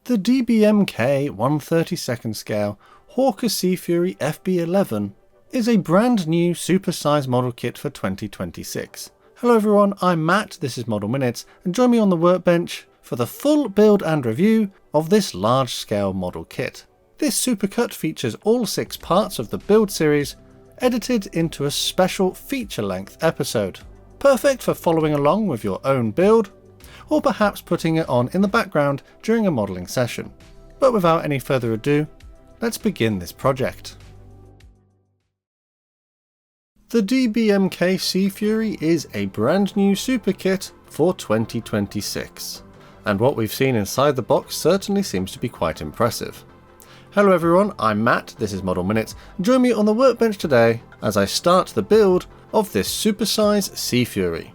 The DBMK 1/32 scale Hawker Sea Fury FB.11 is a brand new supersize model kit for 2026. Hello everyone, I'm Matt, this is Model Minutes, and join me on the workbench for the full build and review of this large scale model kit. This Supercut features all 6 parts of the build series, edited into a special feature-length episode. Perfect for following along with your own build, or perhaps putting it on in the background during a modelling session. But without any further ado, let's begin this project. The DBMK Sea Fury is a brand new super kit for 2026, and what we've seen inside the box certainly seems to be quite impressive. Hello everyone, I'm Matt, this is Model Minutes, and join me on the workbench today as I start the build of this Supersize Sea Fury.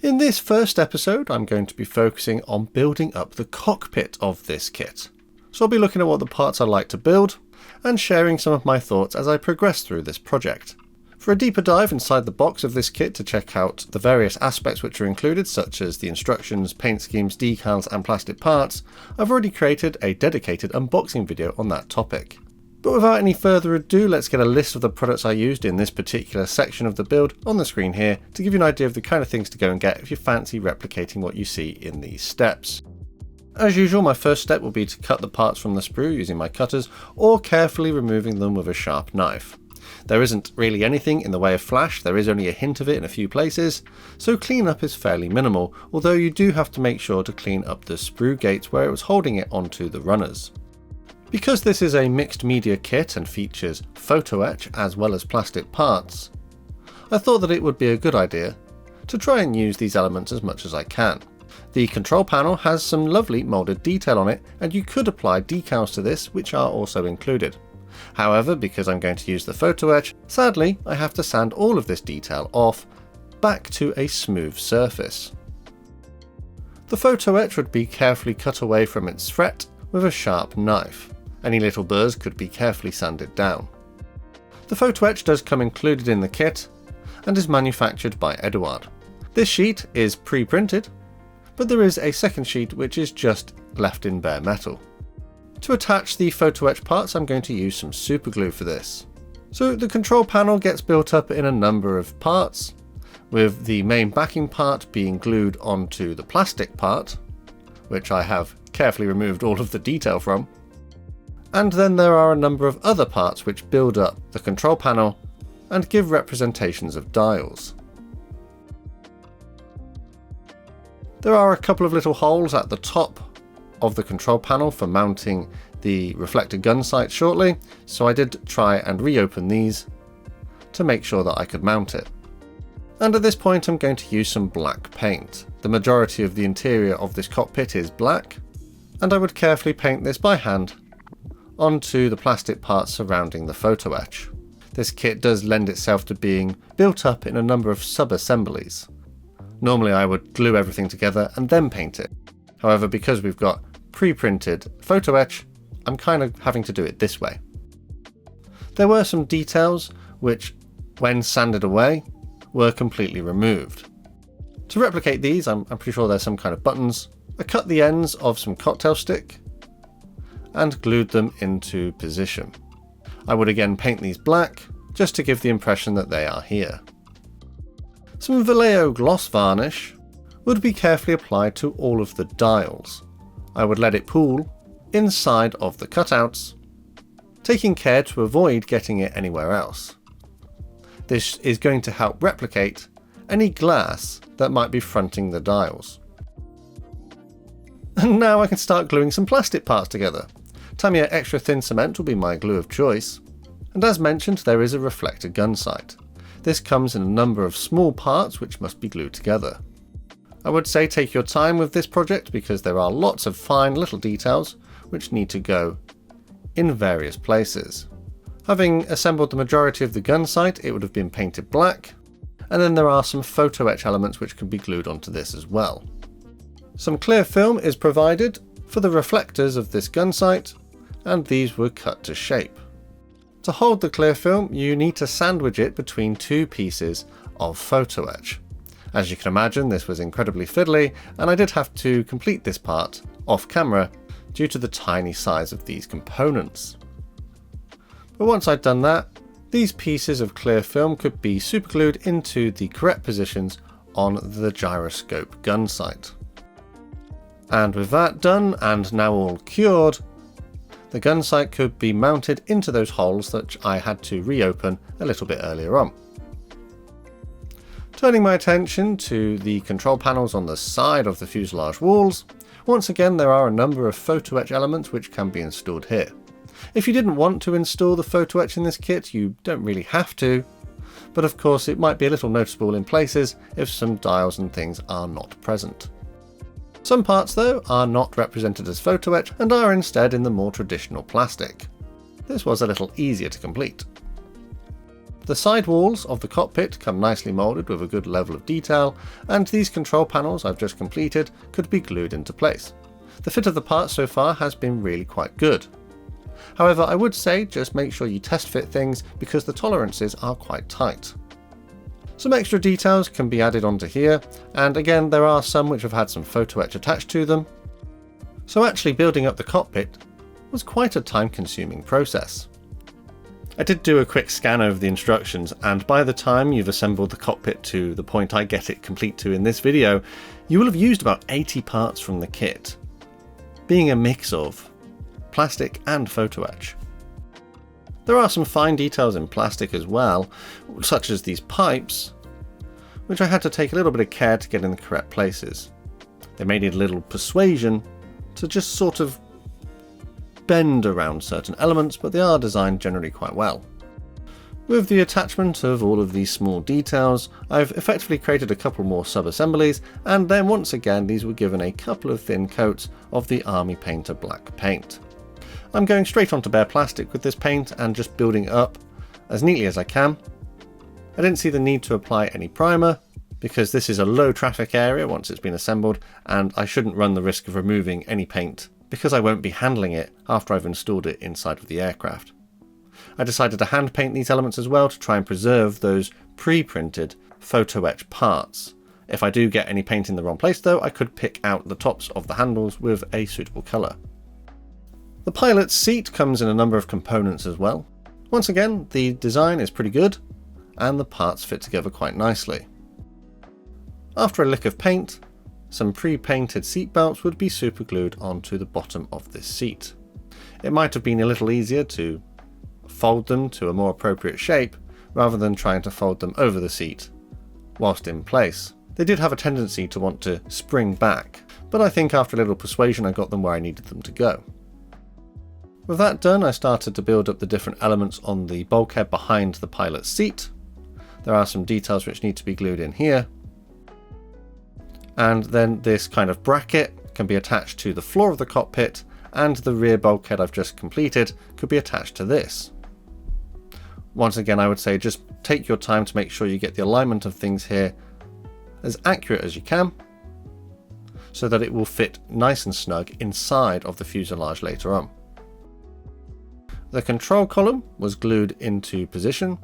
In this first episode, I'm going to be focusing on building up the cockpit of this kit. So I'll be looking at what the parts I like to build and sharing some of my thoughts as I progress through this project. For a deeper dive inside the box of this kit to check out the various aspects which are included, such as the instructions, paint schemes, decals and plastic parts, I've already created a dedicated unboxing video on that topic. But without any further ado, let's get a list of the products I used in this particular section of the build on the screen here to give you an idea of the kind of things to go and get if you fancy replicating what you see in these steps. As usual, my first step will be to cut the parts from the sprue using my cutters or carefully removing them with a sharp knife. There isn't really anything in the way of flash, there is only a hint of it in a few places, so cleanup is fairly minimal, although you do have to make sure to clean up the sprue gates where it was holding it onto the runners. Because this is a mixed media kit and features photo etch as well as plastic parts, I thought that it would be a good idea to try and use these elements as much as I can. The control panel has some lovely moulded detail on it, and you could apply decals to this, which are also included. However, because I'm going to use the photo etch, sadly I have to sand all of this detail off back to a smooth surface. The photo etch would be carefully cut away from its fret with a sharp knife. Any little burrs could be carefully sanded down. The photo etch does come included in the kit and is manufactured by Eduard. This sheet is pre-printed, but there is a second sheet which is just left in bare metal. To attach the photo etch parts, I'm going to use some super glue for this. So the control panel gets built up in a number of parts, with the main backing part being glued onto the plastic part, which I have carefully removed all of the detail from. And then there are a number of other parts which build up the control panel and give representations of dials. There are a couple of little holes at the top of the control panel for mounting the reflector gun sight shortly, so I did try and reopen these to make sure that I could mount it. And at this point I'm going to use some black paint. The majority of the interior of this cockpit is black, and I would carefully paint this by hand onto the plastic parts surrounding the photo etch. This kit does lend itself to being built up in a number of sub-assemblies. Normally I would glue everything together and then paint it. However, because we've got pre-printed photo etch, I'm kind of having to do it this way. There were some details which, when sanded away, were completely removed. To replicate these, I'm pretty sure there's some kind of buttons. I cut the ends of some cocktail stick and glued them into position. I would again paint these black, just to give the impression that they are here. Some Vallejo gloss varnish would be carefully applied to all of the dials. I would let it pool inside of the cutouts, taking care to avoid getting it anywhere else. This is going to help replicate any glass that might be fronting the dials. And now I can start gluing some plastic parts together. Tamiya Extra Thin Cement will be my glue of choice, and as mentioned there is a reflector gun sight. This comes in a number of small parts which must be glued together. I would say take your time with this project because there are lots of fine little details which need to go in various places. Having assembled the majority of the gun sight, it would have been painted black, and then there are some photo etch elements which can be glued onto this as well. Some clear film is provided for the reflectors of this gun sight, and these were cut to shape. To hold the clear film, you need to sandwich it between two pieces of photo etch. As you can imagine, this was incredibly fiddly, and I did have to complete this part off camera due to the tiny size of these components. But once I'd done that, these pieces of clear film could be superglued into the correct positions on the gyroscope gun sight. And with that done and now all cured, the gun sight could be mounted into those holes that I had to reopen a little bit earlier on. Turning my attention to the control panels on the side of the fuselage walls, once again there are a number of photo etch elements which can be installed here. If you didn't want to install the photo etch in this kit, you don't really have to, but of course it might be a little noticeable in places if some dials and things are not present. Some parts though are not represented as photo etch and are instead in the more traditional plastic. This was a little easier to complete. The side walls of the cockpit come nicely moulded with a good level of detail, and these control panels I've just completed could be glued into place. The fit of the parts so far has been really quite good. However, I would say just make sure you test fit things because the tolerances are quite tight. Some extra details can be added onto here, and again there are some which have had some photo etch attached to them. So actually building up the cockpit was quite a time-consuming process. I did do a quick scan over the instructions, and by the time you've assembled the cockpit to the point I get it complete to in this video, you will have used about 80 parts from the kit, being a mix of plastic and photo etch. There are some fine details in plastic as well, such as these pipes, which I had to take a little bit of care to get in the correct places. They may need a little persuasion to just sort of bend around certain elements, but they are designed generally quite well. With the attachment of all of these small details, I've effectively created a couple more sub-assemblies, and then once again these were given a couple of thin coats of the Army Painter black paint. I'm going straight onto bare plastic with this paint and just building it up as neatly as I can. I didn't see the need to apply any primer because this is a low traffic area once it's been assembled, and I shouldn't run the risk of removing any paint because I won't be handling it after I've installed it inside of the aircraft. I decided to hand paint these elements as well to try and preserve those pre-printed photo etch parts. If I do get any paint in the wrong place though, I could pick out the tops of the handles with a suitable colour. The pilot's seat comes in a number of components as well. Once again, the design is pretty good and the parts fit together quite nicely. After a lick of paint, some pre-painted seat belts would be superglued onto the bottom of this seat. It might have been a little easier to fold them to a more appropriate shape rather than trying to fold them over the seat whilst in place. They did have a tendency to want to spring back, but I think after a little persuasion I got them where I needed them to go. With that done, I started to build up the different elements on the bulkhead behind the pilot's seat. There are some details which need to be glued in here. And then this kind of bracket can be attached to the floor of the cockpit, and the rear bulkhead I've just completed could be attached to this. Once again, I would say just take your time to make sure you get the alignment of things here as accurate as you can, so that it will fit nice and snug inside of the fuselage later on. The control column was glued into position,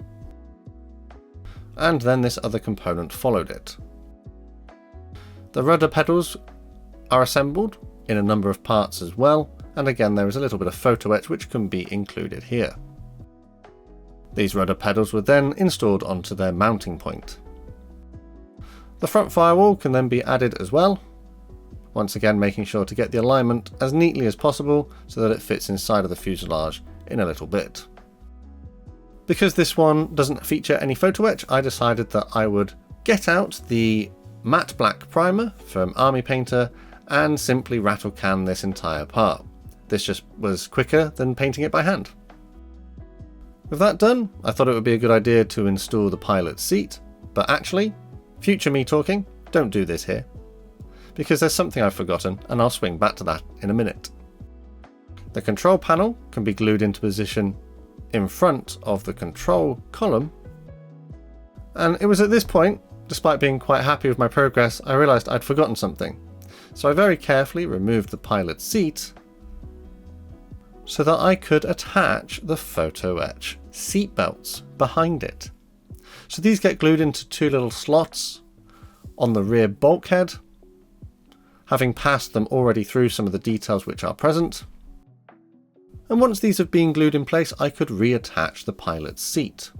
and then this other component followed it. The rudder pedals are assembled in a number of parts as well, and again there is a little bit of photo etch which can be included here. These rudder pedals were then installed onto their mounting point. The front firewall can then be added as well, once again making sure to get the alignment as neatly as possible so that it fits inside of the fuselage in a little bit. Because this one doesn't feature any photo etch, I decided that I would get out the matte black primer from Army Painter and simply rattle can this entire part. This just was quicker than painting it by hand. With that done, I thought it would be a good idea to install the pilot's seat, but actually, future me talking, don't do this here, because there's something I've forgotten and I'll swing back to that in a minute. The control panel can be glued into position in front of the control column, and it was at this point, despite being quite happy with my progress, I realised I'd forgotten something. So I very carefully removed the pilot's seat so that I could attach the photo etch seat belts behind it. So these get glued into two little slots on the rear bulkhead, having passed them already through some of the details which are present. And once these have been glued in place, I could reattach the pilot's seat.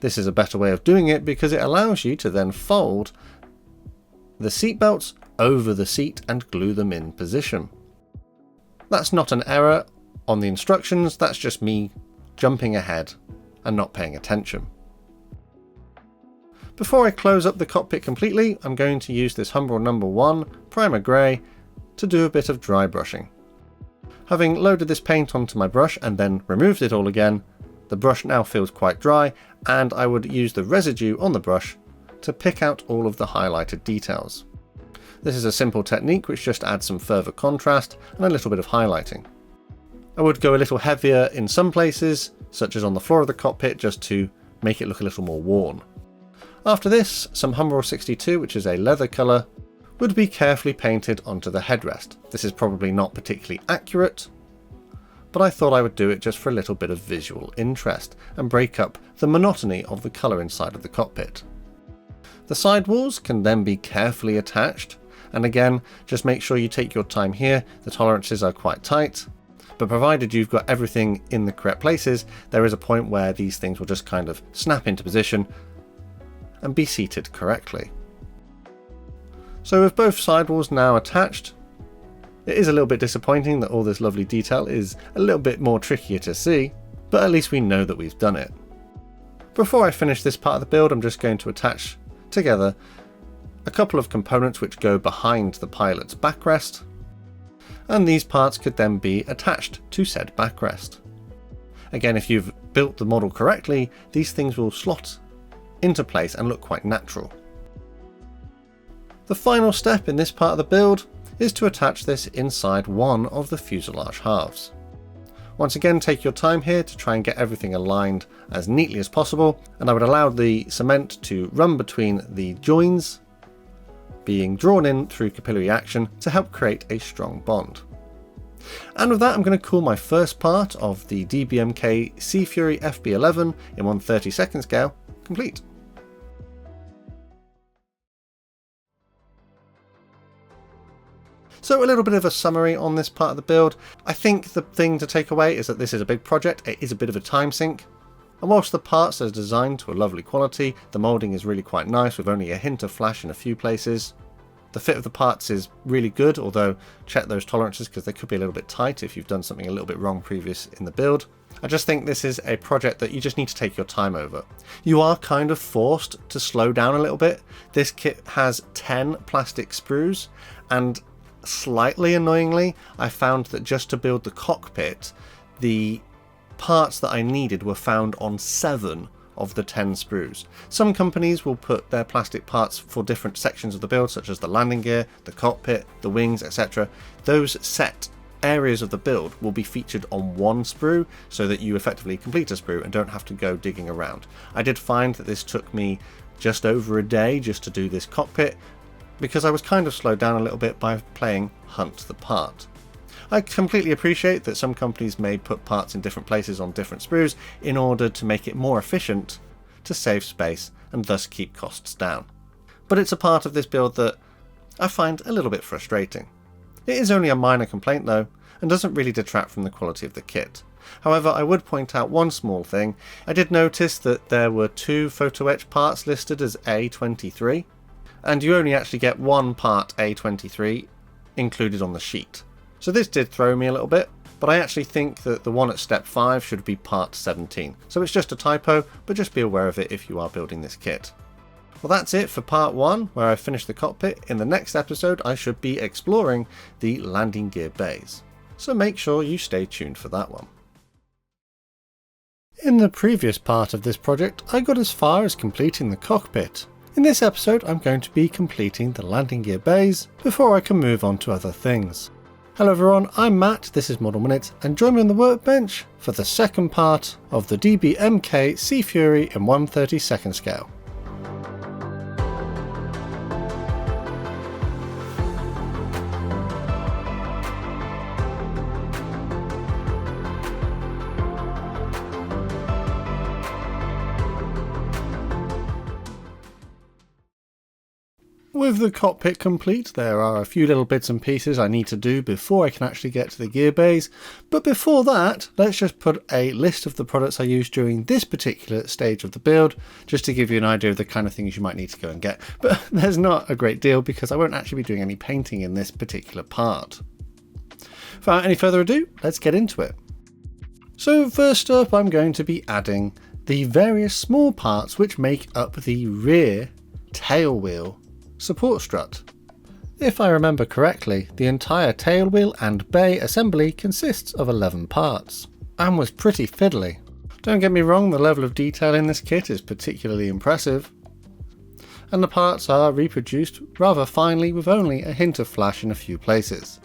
This is a better way of doing it because it allows you to then fold the seat belts over the seat and glue them in position. That's not an error on the instructions, that's just me jumping ahead and not paying attention. Before I close up the cockpit completely, I'm going to use this Humbrol number 1 primer grey to do a bit of dry brushing. Having loaded this paint onto my brush and then removed it all again, the brush now feels quite dry, and I would use the residue on the brush to pick out all of the highlighted details. This is a simple technique which just adds some further contrast and a little bit of highlighting. I would go a little heavier in some places, such as on the floor of the cockpit, just to make it look a little more worn. After this, some Humbrol 62, which is a leather colour, would be carefully painted onto the headrest. This is probably not particularly accurate, but I thought I would do it just for a little bit of visual interest and break up the monotony of the colour inside of the cockpit. The sidewalls can then be carefully attached, and again, just make sure you take your time here. The tolerances are quite tight, but provided you've got everything in the correct places, there is a point where these things will just kind of snap into position and be seated correctly. So with both sidewalls now attached, it is a little bit disappointing that all this lovely detail is a little bit more trickier to see, but at least we know that we've done it. Before I finish this part of the build, I'm just going to attach together a couple of components which go behind the pilot's backrest, and these parts could then be attached to said backrest. Again, if you've built the model correctly, these things will slot into place and look quite natural. The final step in this part of the build is to attach this inside one of the fuselage halves. Once again, take your time here to try and get everything aligned as neatly as possible, and I would allow the cement to run between the joins, being drawn in through capillary action to help create a strong bond. And with that, I'm going to call my first part of the DBMK Sea Fury FB.11 in 1/32 scale complete. So a little bit of a summary on this part of the build. I think the thing to take away is that this is a big project, it is a bit of a time sink, and whilst the parts are designed to a lovely quality, the moulding is really quite nice with only a hint of flash in a few places. The fit of the parts is really good, although check those tolerances because they could be a little bit tight if you've done something a little bit wrong previous in the build. I just think this is a project that you just need to take your time over. You are kind of forced to slow down a little bit. This kit has 10 plastic sprues, and slightly annoyingly, I found that just to build the cockpit, the parts that I needed were found on 7 of the 10 sprues. Some companies will put their plastic parts for different sections of the build, such as the landing gear, the cockpit, the wings, etc. Those set areas of the build will be featured on one sprue so that you effectively complete a sprue and don't have to go digging around. I did find that this took me just over a day just to do this cockpit, because I was kind of slowed down a little bit by playing Hunt the Part. I completely appreciate that some companies may put parts in different places on different sprues in order to make it more efficient to save space and thus keep costs down. But it's a part of this build that I find a little bit frustrating. It is only a minor complaint though, and doesn't really detract from the quality of the kit. However, I would point out one small thing. I did notice that there were 2 photo etch parts listed as A23, and you only actually get one part A23 included on the sheet. So this did throw me a little bit, but I actually think that the one at step 5 should be part 17. So it's just a typo, but just be aware of it if you are building this kit. Well, that's it for part 1, where I finished the cockpit. In the next episode, I should be exploring the landing gear bays. So make sure you stay tuned for that one. In the previous part of this project, I got as far as completing the cockpit. In this episode, I'm going to be completing the landing gear bays before I can move on to other things. Hello everyone, I'm Matt, this is Model Minute, and join me on the workbench for the second part of the DBMK Sea Fury in 1/32 scale. with the cockpit complete, there are a few little bits and pieces I need to do before I can actually get to the gear bays. But before that, let's just put a list of the products I used during this particular stage of the build, just to give you an idea of the kind of things you might need to go and get. But there's not a great deal because I won't actually be doing any painting in this particular part. Without any further ado, let's get into it. So first up, I'm going to be adding the various small parts which make up the rear tail wheel support strut. If I remember correctly, the entire tail wheel and bay assembly consists of 11 parts, and was pretty fiddly. Don't get me wrong, the level of detail in this kit is particularly impressive, and the parts are reproduced rather finely with only a hint of flash in a few places.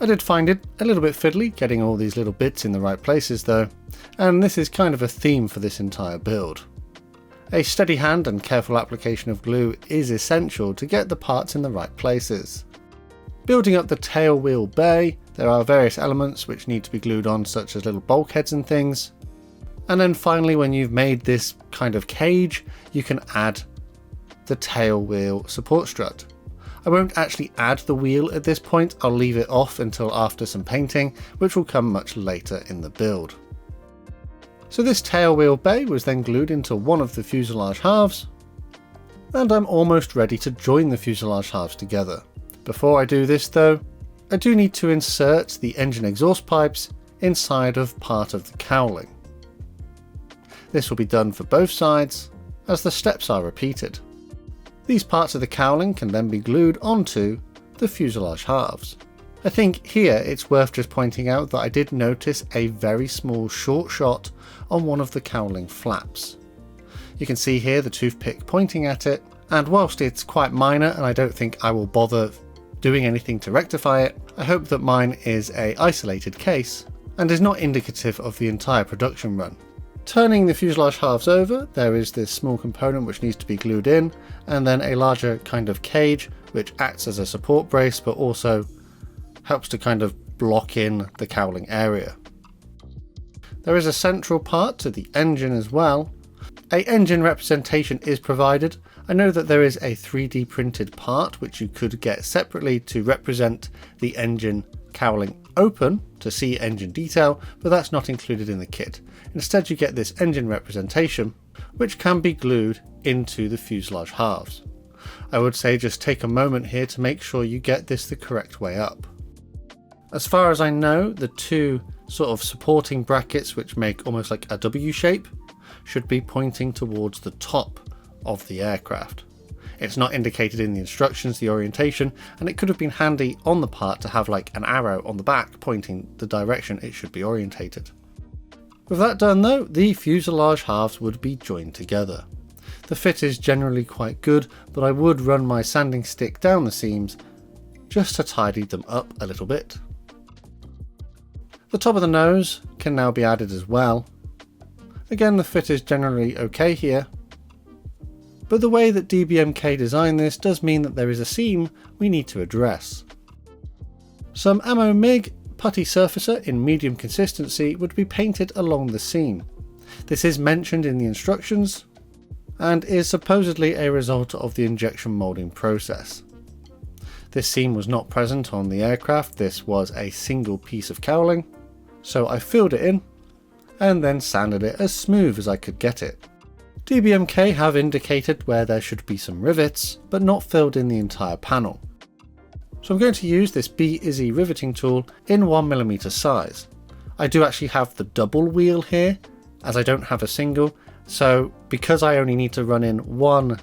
I did find it a little bit fiddly getting all these little bits in the right places though, and this is kind of a theme for this entire build. A steady hand and careful application of glue is essential to get the parts in the right places. Building up the tail wheel bay, there are various elements which need to be glued on, such as little bulkheads and things. And then finally, when you've made this kind of cage, you can add the tail wheel support strut. I won't actually add the wheel at this point, I'll leave it off until after some painting, which will come much later in the build. So this tail wheel bay was then glued into one of the fuselage halves, and I'm almost ready to join the fuselage halves together. Before I do this though, I do need to insert the engine exhaust pipes inside of part of the cowling. This will be done for both sides, as the steps are repeated. These parts of the cowling can then be glued onto the fuselage halves. I think here it's worth just pointing out that I did notice a very small short shot on one of the cowling flaps. You can see here the toothpick pointing at it, and whilst it's quite minor and I don't think I will bother doing anything to rectify it, I hope that mine is an isolated case and is not indicative of the entire production run. Turning the fuselage halves over, there is this small component which needs to be glued in, and then a larger kind of cage which acts as a support brace but also helps to kind of block in the cowling area. There is a central part to the engine as well. An engine representation is provided. I know that there is a 3D printed part which you could get separately to represent the engine cowling open to see engine detail, but that's not included in the kit. Instead you get this engine representation which can be glued into the fuselage halves. I would say just take a moment here to make sure you get this the correct way up. As far as I know, the two sort of supporting brackets which make almost like a W shape should be pointing towards the top of the aircraft. It's not indicated in the instructions, the orientation, and it could have been handy on the part to have like an arrow on the back pointing the direction it should be orientated. With that done though, the fuselage halves would be joined together. The fit is generally quite good, but I would run my sanding stick down the seams just to tidy them up a little bit. The top of the nose can now be added as well. Again, the fit is generally okay here, but the way that DBMK designed this does mean that there is a seam we need to address. Some ammo MIG putty surfacer in medium consistency would be painted along the seam. This is mentioned in the instructions and is supposedly a result of the injection moulding process. This seam was not present on the aircraft, this was a single piece of cowling, so I filled it in and then sanded it as smooth as I could get it. DBMK have indicated where there should be some rivets, but not filled in the entire panel. So I'm going to use this B-Izzy riveting tool in 1mm size. I do actually have the double wheel here, as I don't have a single, so because I only need to run in one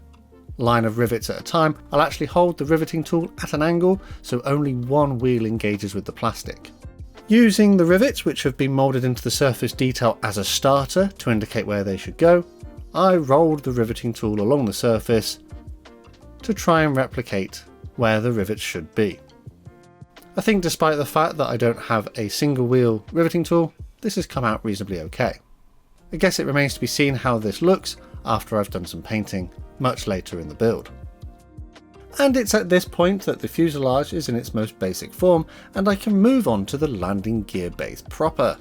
line of rivets at a time, I'll actually hold the riveting tool at an angle so only one wheel engages with the plastic. Using the rivets which have been moulded into the surface detail as a starter to indicate where they should go, I rolled the riveting tool along the surface to try and replicate where the rivets should be. I think despite the fact that I don't have a single wheel riveting tool, this has come out reasonably okay. I guess it remains to be seen how this looks after I've done some painting much later in the build. And it's at this point that the fuselage is in its most basic form and I can move on to the landing gear bays proper.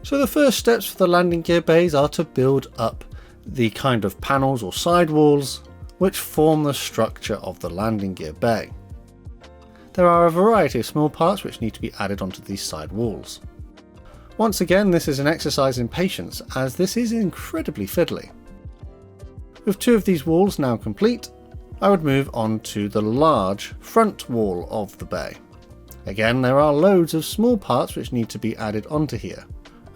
So the first steps for the landing gear bays are to build up the kind of panels or sidewalls which form the structure of the landing gear bay. There are a variety of small parts which need to be added onto these side walls. Once again, this is an exercise in patience, as this is incredibly fiddly. With 2 of these walls now complete, I would move on to the large front wall of the bay. Again, there are loads of small parts which need to be added onto here.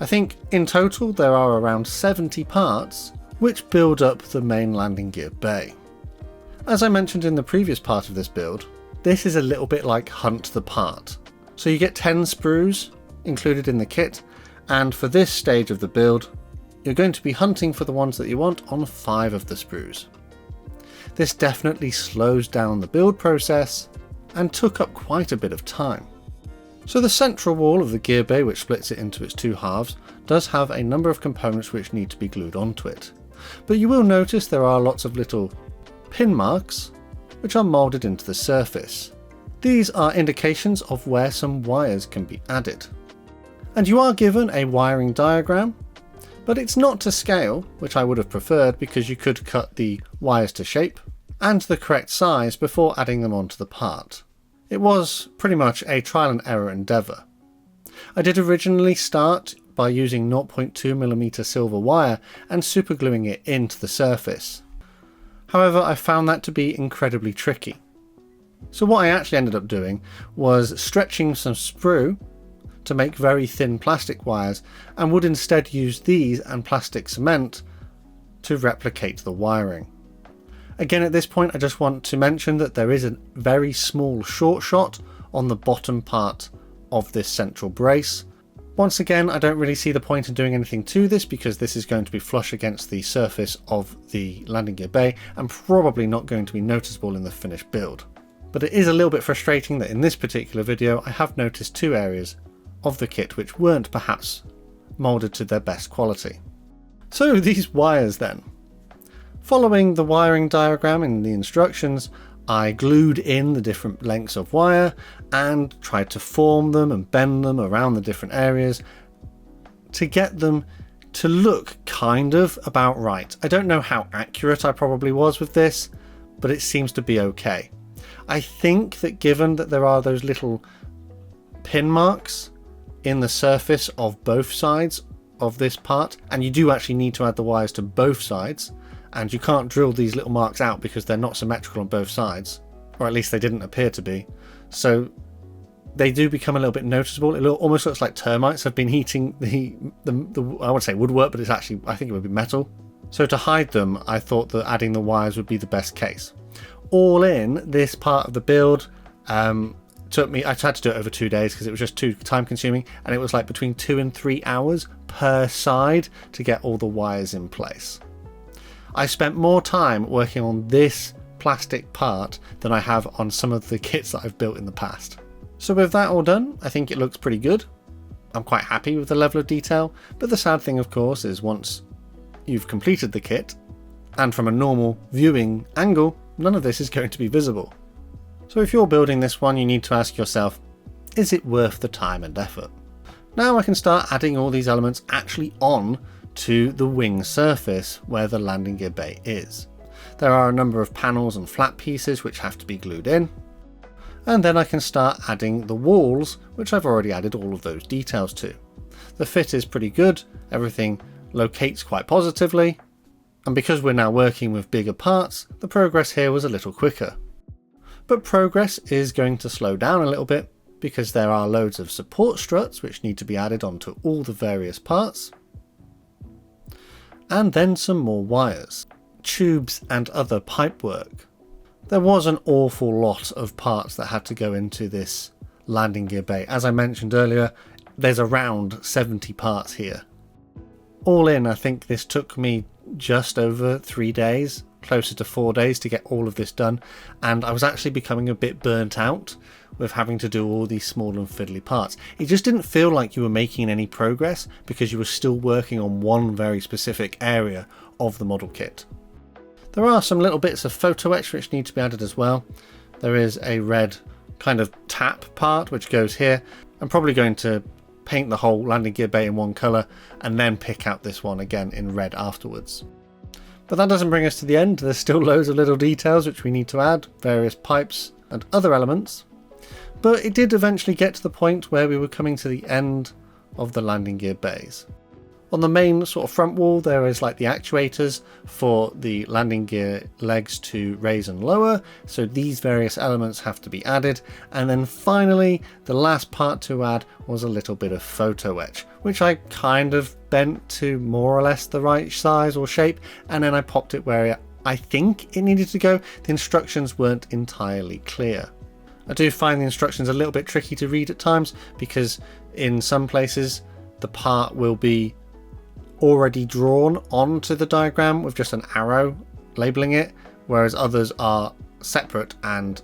I think in total there are around 70 parts which build up the main landing gear bay. As I mentioned in the previous part of this build, this is a little bit like hunt the part. So you get 10 sprues included in the kit, and for this stage of the build, you're going to be hunting for the ones that you want on 5 of the sprues. This definitely slows down the build process and took up quite a bit of time. So the central wall of the gear bay, which splits it into its 2 halves, does have a number of components which need to be glued onto it. But you will notice there are lots of little pin marks which are moulded into the surface. These are indications of where some wires can be added. And you are given a wiring diagram, but it's not to scale, which I would have preferred because you could cut the wires to shape and the correct size before adding them onto the part. It was pretty much a trial and error endeavour. I did originally start by using 0.2mm silver wire and supergluing it into the surface. However, I found that to be incredibly tricky. So what I actually ended up doing was stretching some sprue to make very thin plastic wires, and would instead use these and plastic cement to replicate the wiring. Again, at this point I just want to mention that there is a very small short shot on the bottom part of this central brace. Once again, I don't really see the point in doing anything to this because this is going to be flush against the surface of the landing gear bay and probably not going to be noticeable in the finished build. But it is a little bit frustrating that in this particular video I have noticed 2 areas of the kit which weren't perhaps moulded to their best quality. So these wires then. Following the wiring diagram in the instructions, I glued in the different lengths of wire and tried to form them and bend them around the different areas to get them to look kind of about right. I don't know how accurate I probably was with this, but it seems to be okay. I think that given that there are those little pin marks in the surface of both sides of this part, and you do actually need to add the wires to both sides, and you can't drill these little marks out because they're not symmetrical on both sides, or at least they didn't appear to be, so they do become a little bit noticeable. It almost looks like termites have been eating the I would say woodwork, but it's actually, I think it would be metal. So to hide them, I thought that adding the wires would be the best case. All in, this part of the build took me, I had to do it over 2 days because it was just too time consuming, and it was like between 2 and 3 hours per side to get all the wires in place. I spent more time working on this plastic part than I have on some of the kits that I've built in the past. So with that all done, I think it looks pretty good. I'm quite happy with the level of detail, but the sad thing of course is once you've completed the kit, and from a normal viewing angle, none of this is going to be visible. So if you're building this one, you need to ask yourself, is it worth the time and effort? Now I can start adding all these elements actually on to the wing surface where the landing gear bay is. There are a number of panels and flat pieces which have to be glued in, and then I can start adding the walls, which I've already added all of those details to. The fit is pretty good, everything locates quite positively, and because we're now working with bigger parts, the progress here was a little quicker. But progress is going to slow down a little bit because there are loads of support struts which need to be added onto all the various parts, and then some more wires, tubes and other pipe work. There was an awful lot of parts that had to go into this landing gear bay. As I mentioned earlier, there's around 70 parts here. All in, I think this took me just over 3 days, closer to 4 days to get all of this done, and I was actually becoming a bit burnt out with having to do all these small and fiddly parts. It just didn't feel like you were making any progress because you were still working on one very specific area of the model kit. There are some little bits of photo etch which need to be added as well. There is a red kind of tap part which goes here. I'm probably going to paint the whole landing gear bay in one colour and then pick out this one again in red afterwards. But that doesn't bring us to the end. There's still loads of little details which we need to add, various pipes and other elements. But it did eventually get to the point where we were coming to the end of the landing gear bays. On the main sort of front wall there is like the actuators for the landing gear legs to raise and lower, so these various elements have to be added. And then finally the last part to add was a little bit of photo etch, which I kind of bent to more or less the right size or shape, and then I popped it where I think it needed to go. The instructions weren't entirely clear. I do find the instructions a little bit tricky to read at times, because in some places the part will be already drawn onto the diagram with just an arrow labeling it, whereas others are separate and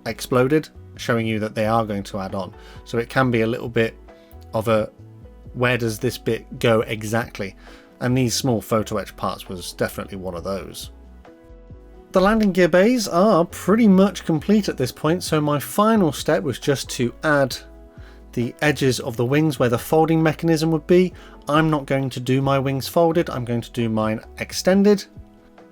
exploded, showing you that they are going to add on. So it can be a little bit of a, where does this bit go exactly? And these small photo etch parts was definitely one of those. The landing gear bays are pretty much complete at this point, so my final step was just to add the edges of the wings where the folding mechanism would be. I'm not going to do my wings folded, I'm going to do mine extended.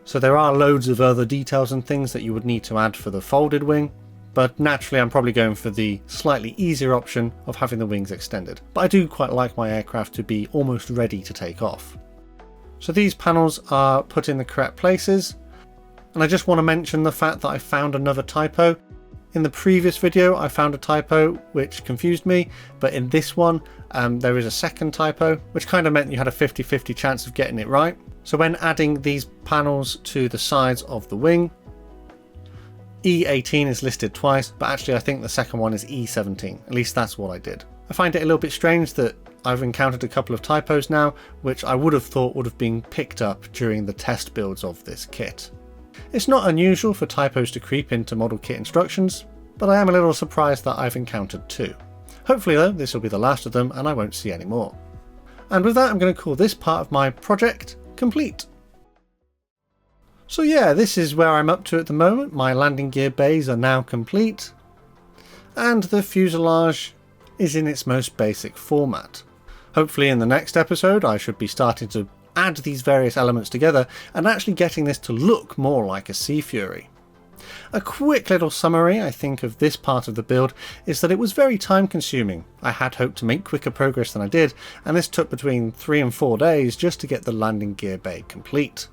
So there are loads of other details and things that you would need to add for the folded wing, but naturally I'm probably going for the slightly easier option of having the wings extended. But I do quite like my aircraft to be almost ready to take off. So these panels are put in the correct places, and I just want to mention the fact that I found another typo. In the previous video I found a typo which confused me, but in this one there is a second typo, which kind of meant you had a 50-50 chance of getting it right. So when adding these panels to the sides of the wing, E18 is listed twice, but actually I think the second one is E17, at least that's what I did. I find it a little bit strange that I've encountered a couple of typos now, which I would have thought would have been picked up during the test builds of this kit. It's not unusual for typos to creep into model kit instructions, but I am a little surprised that I've encountered two. Hopefully though, this will be the last of them and I won't see any more. And with that I'm going to call this part of my project complete. So yeah, this is where I'm up to at the moment. My landing gear bays are now complete, and the fuselage is in its most basic format. Hopefully in the next episode I should be starting to add these various elements together and actually getting this to look more like a Sea Fury. A quick little summary I think of this part of the build is that it was very time consuming. I had hoped to make quicker progress than I did, and this took between 3 and 4 days just to get the landing gear bay complete.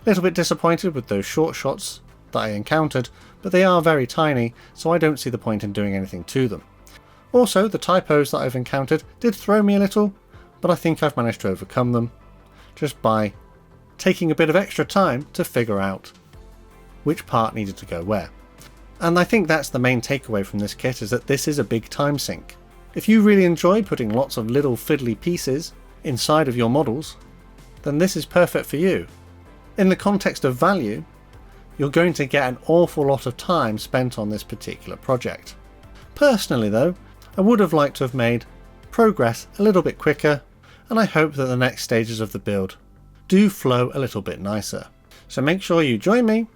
A little bit disappointed with those short shots that I encountered, but they are very tiny, so I don't see the point in doing anything to them. Also, the typos that I've encountered did throw me a little, but I think I've managed to overcome them just by taking a bit of extra time to figure out which part needed to go where. And I think that's the main takeaway from this kit, is that this is a big time sink. If you really enjoy putting lots of little fiddly pieces inside of your models, then this is perfect for you. In the context of value, you're going to get an awful lot of time spent on this particular project. Personally though, I would have liked to have made progress a little bit quicker, and I hope that the next stages of the build do flow a little bit nicer. So make sure you join me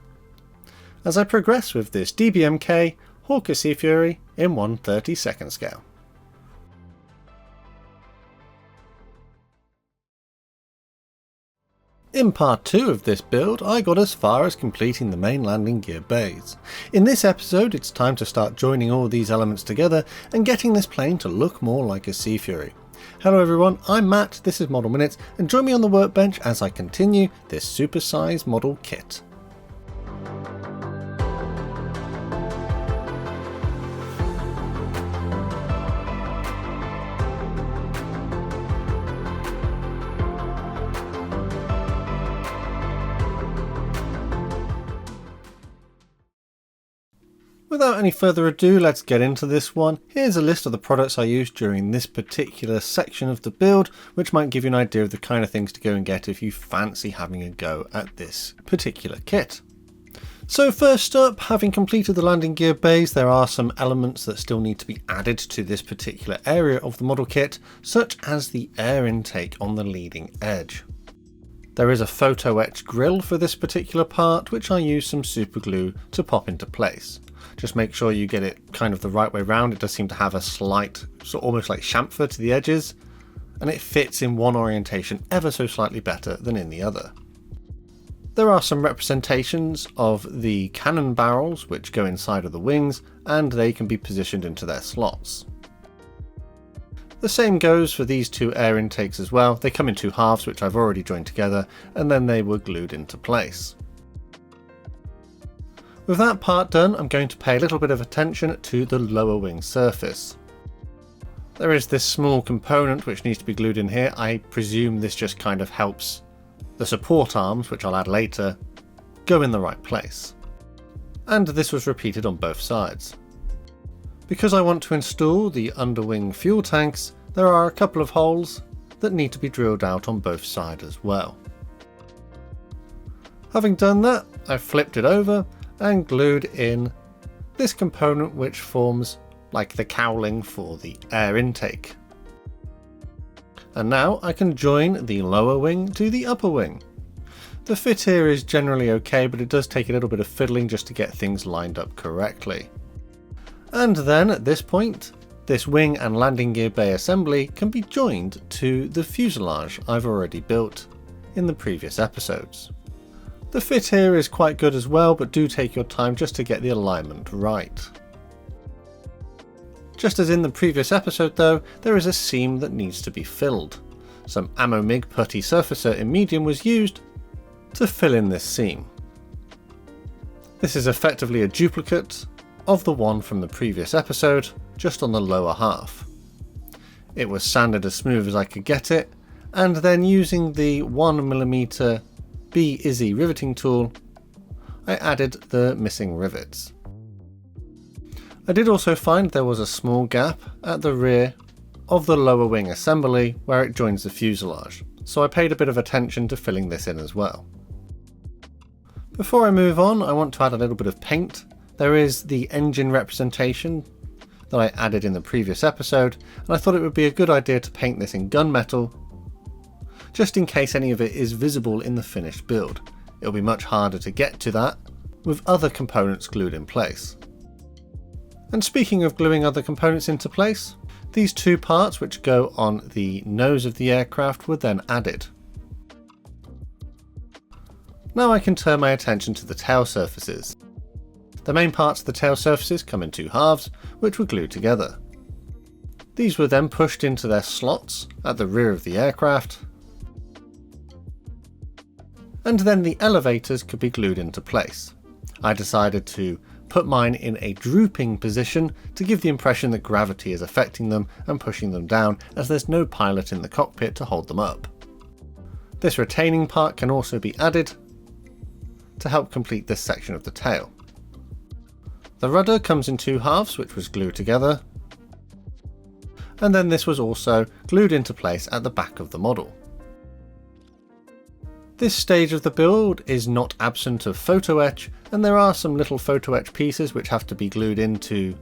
as I progress with this DBMK Hawker Sea Fury in 1/32 scale. In part 2 of this build, I got as far as completing the main landing gear bays. In this episode, it's time to start joining all these elements together and getting this plane to look more like a Sea Fury. Hello everyone, I'm Matt, this is Model Minutes, and join me on the workbench as I continue this Supersize model kit. Without any further ado, let's get into this one. Here's a list of the products I used during this particular section of the build, which might give you an idea of the kind of things to go and get if you fancy having a go at this particular kit. So first up, having completed the landing gear bays, there are some elements that still need to be added to this particular area of the model kit, such as the air intake on the leading edge. There is a photo etch grill for this particular part, which I use some super glue to pop into place. Just make sure you get it kind of the right way round. It does seem to have a slight, almost like chamfer to the edges, and it fits in one orientation ever so slightly better than in the other. There are some representations of the cannon barrels which go inside of the wings, and they can be positioned into their slots. The same goes for these two air intakes as well. They come in two halves which I've already joined together, and then they were glued into place. With that part done, I'm going to pay a little bit of attention to the lower wing surface. There is this small component which needs to be glued in here. I presume this just kind of helps the support arms, which I'll add later, go in the right place. And this was repeated on both sides. Because I want to install the underwing fuel tanks, there are a couple of holes that need to be drilled out on both sides as well. Having done that, I've flipped it over and glued in this component which forms like the cowling for the air intake. And now I can join the lower wing to the upper wing. The fit here is generally okay, but it does take a little bit of fiddling just to get things lined up correctly. And then at this point, this wing and landing gear bay assembly can be joined to the fuselage I've already built in the previous episodes. The fit here is quite good as well, but do take your time just to get the alignment right. Just as in the previous episode though, there is a seam that needs to be filled. Some Ammo MIG putty surfacer in medium was used to fill in this seam. This is effectively a duplicate of the one from the previous episode, just on the lower half. It was sanded as smooth as I could get it, and then using the 1mm B-Izzy riveting tool, I added the missing rivets. I did also find there was a small gap at the rear of the lower wing assembly where it joins the fuselage, so I paid a bit of attention to filling this in as well. Before I move on, I want to add a little bit of paint. There is the engine representation that I added in the previous episode, and I thought it would be a good idea to paint this in gunmetal, just in case any of it is visible in the finished build. It'll be much harder to get to that with other components glued in place. And speaking of gluing other components into place, these two parts which go on the nose of the aircraft were then added. Now I can turn my attention to the tail surfaces. The main parts of the tail surfaces come in two halves, which were glued together. These were then pushed into their slots at the rear of the aircraft, and then the elevators could be glued into place. I decided to put mine in a drooping position to give the impression that gravity is affecting them and pushing them down, as there's no pilot in the cockpit to hold them up. This retaining part can also be added to help complete this section of the tail. The rudder comes in two halves, which was glued together, and then this was also glued into place at the back of the model. This stage of the build is not absent of photo etch, and there are some little photo etch pieces which have to be glued into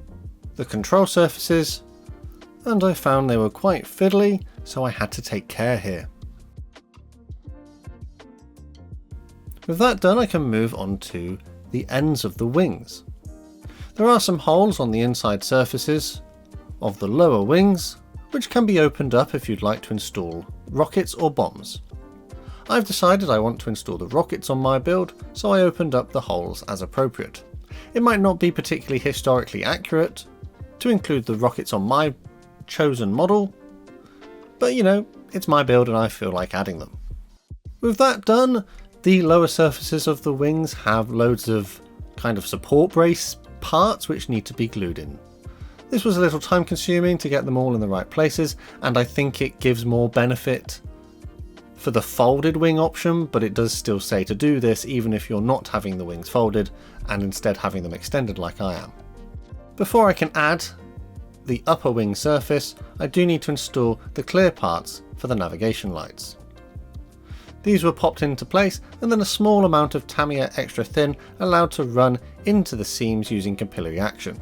the control surfaces, and I found they were quite fiddly, so I had to take care here. With that done, I can move on to the ends of the wings. There are some holes on the inside surfaces of the lower wings, which can be opened up if you'd like to install rockets or bombs. I've decided I want to install the rockets on my build, so I opened up the holes as appropriate. It might not be particularly historically accurate to include the rockets on my chosen model, but you know, it's my build and I feel like adding them. With that done, the lower surfaces of the wings have loads of kind of support brace parts which need to be glued in. This was a little time consuming to get them all in the right places, and I think it gives more benefit for the folded wing option, but it does still say to do this even if you're not having the wings folded and instead having them extended like I am. Before I can add the upper wing surface, I do need to install the clear parts for the navigation lights. These were popped into place, and then a small amount of Tamiya extra thin allowed to run into the seams using capillary action.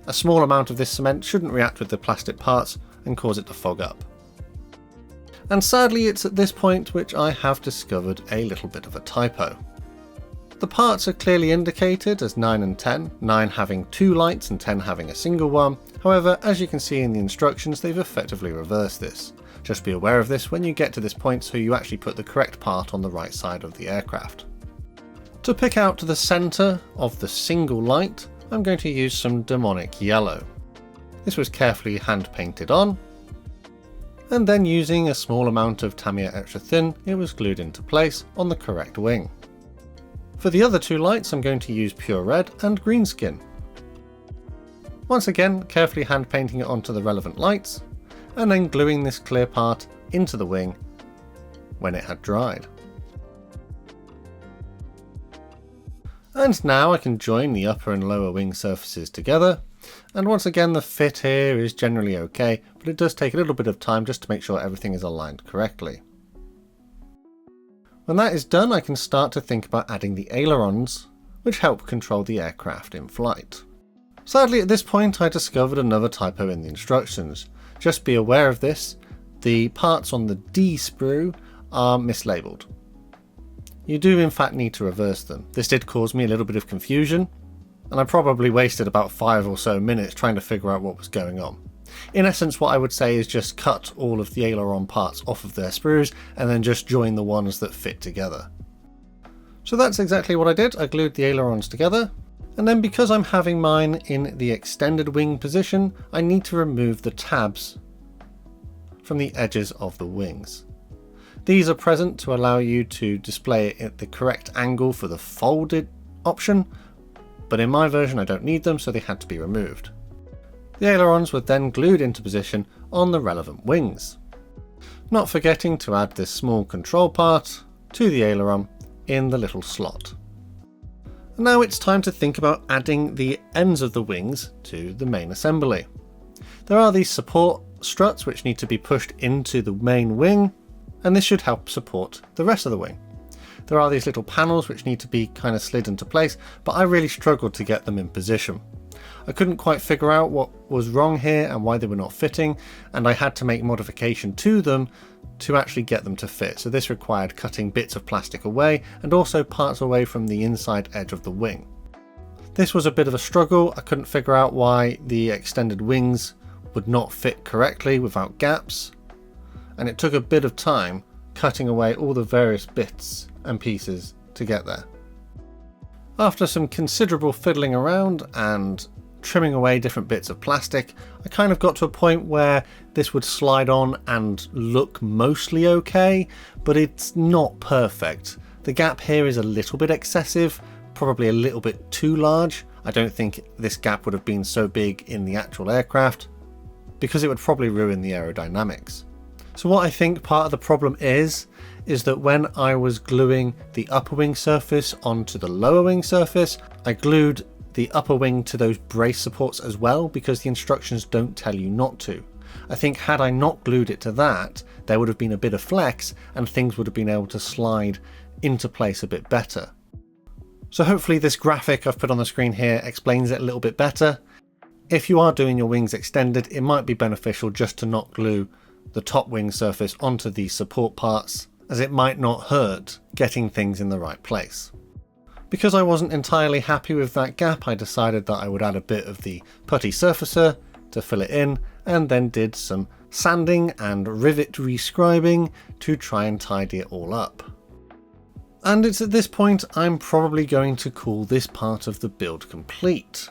A small amount of this cement shouldn't react with the plastic parts and cause it to fog up. And sadly, it's at this point which I have discovered a little bit of a typo. The parts are clearly indicated as 9 and 10, 9 having 2 lights and 10 having a single one. However, as you can see in the instructions, they've effectively reversed this. Just be aware of this when you get to this point so you actually put the correct part on the right side of the aircraft. To pick out the centre of the single light, I'm going to use some demonic yellow. This was carefully hand painted on, and then using a small amount of Tamiya Extra Thin, it was glued into place on the correct wing. For the other two lights, I'm going to use pure red and green skin. Once again, carefully hand painting it onto the relevant lights, and then gluing this clear part into the wing when it had dried. And now I can join the upper and lower wing surfaces together, and once again the fit here is generally okay, but it does take a little bit of time just to make sure everything is aligned correctly. When that is done, I can start to think about adding the ailerons, which help control the aircraft in flight. Sadly, at this point I discovered another typo in the instructions. Just be aware of this, the parts on the D sprue are mislabeled. You do in fact need to reverse them. This did cause me a little bit of confusion, and I probably wasted about 5 or so minutes trying to figure out what was going on. In essence, what I would say is just cut all of the aileron parts off of their sprues and then just join the ones that fit together. So that's exactly what I did. I glued the ailerons together, and then because I'm having mine in the extended wing position, I need to remove the tabs from the edges of the wings. These are present to allow you to display it at the correct angle for the folded option, but in my version I don't need them, so they had to be removed. The ailerons were then glued into position on the relevant wings, not forgetting to add this small control part to the aileron in the little slot. Now it's time to think about adding the ends of the wings to the main assembly. There are these support struts which need to be pushed into the main wing, and this should help support the rest of the wing. There are these little panels which need to be kind of slid into place, but I really struggled to get them in position. I couldn't quite figure out what was wrong here and why they were not fitting, and I had to make modification to them to actually get them to fit. So this required cutting bits of plastic away and also parts away from the inside edge of the wing. This was a bit of a struggle. I couldn't figure out why the extended wings would not fit correctly without gaps, and it took a bit of time cutting away all the various bits and pieces to get there. After some considerable fiddling around and trimming away different bits of plastic, I kind of got to a point where this would slide on and look mostly okay, but it's not perfect. The gap here is a little bit excessive, probably a little bit too large. I don't think this gap would have been so big in the actual aircraft, because it would probably ruin the aerodynamics. So what I think part of the problem is that when I was gluing the upper wing surface onto the lower wing surface, I glued the upper wing to those brace supports as well, because the instructions don't tell you not to. I think had I not glued it to that, there would have been a bit of flex and things would have been able to slide into place a bit better. So hopefully this graphic I've put on the screen here explains it a little bit better. If you are doing your wings extended, it might be beneficial just to not glue the top wing surface onto these support parts, as it might not hurt getting things in the right place. Because I wasn't entirely happy with that gap, I decided that I would add a bit of the putty surfacer to fill it in, and then did some sanding and rivet rescribing to try and tidy it all up. And it's at this point I'm probably going to call this part of the build complete.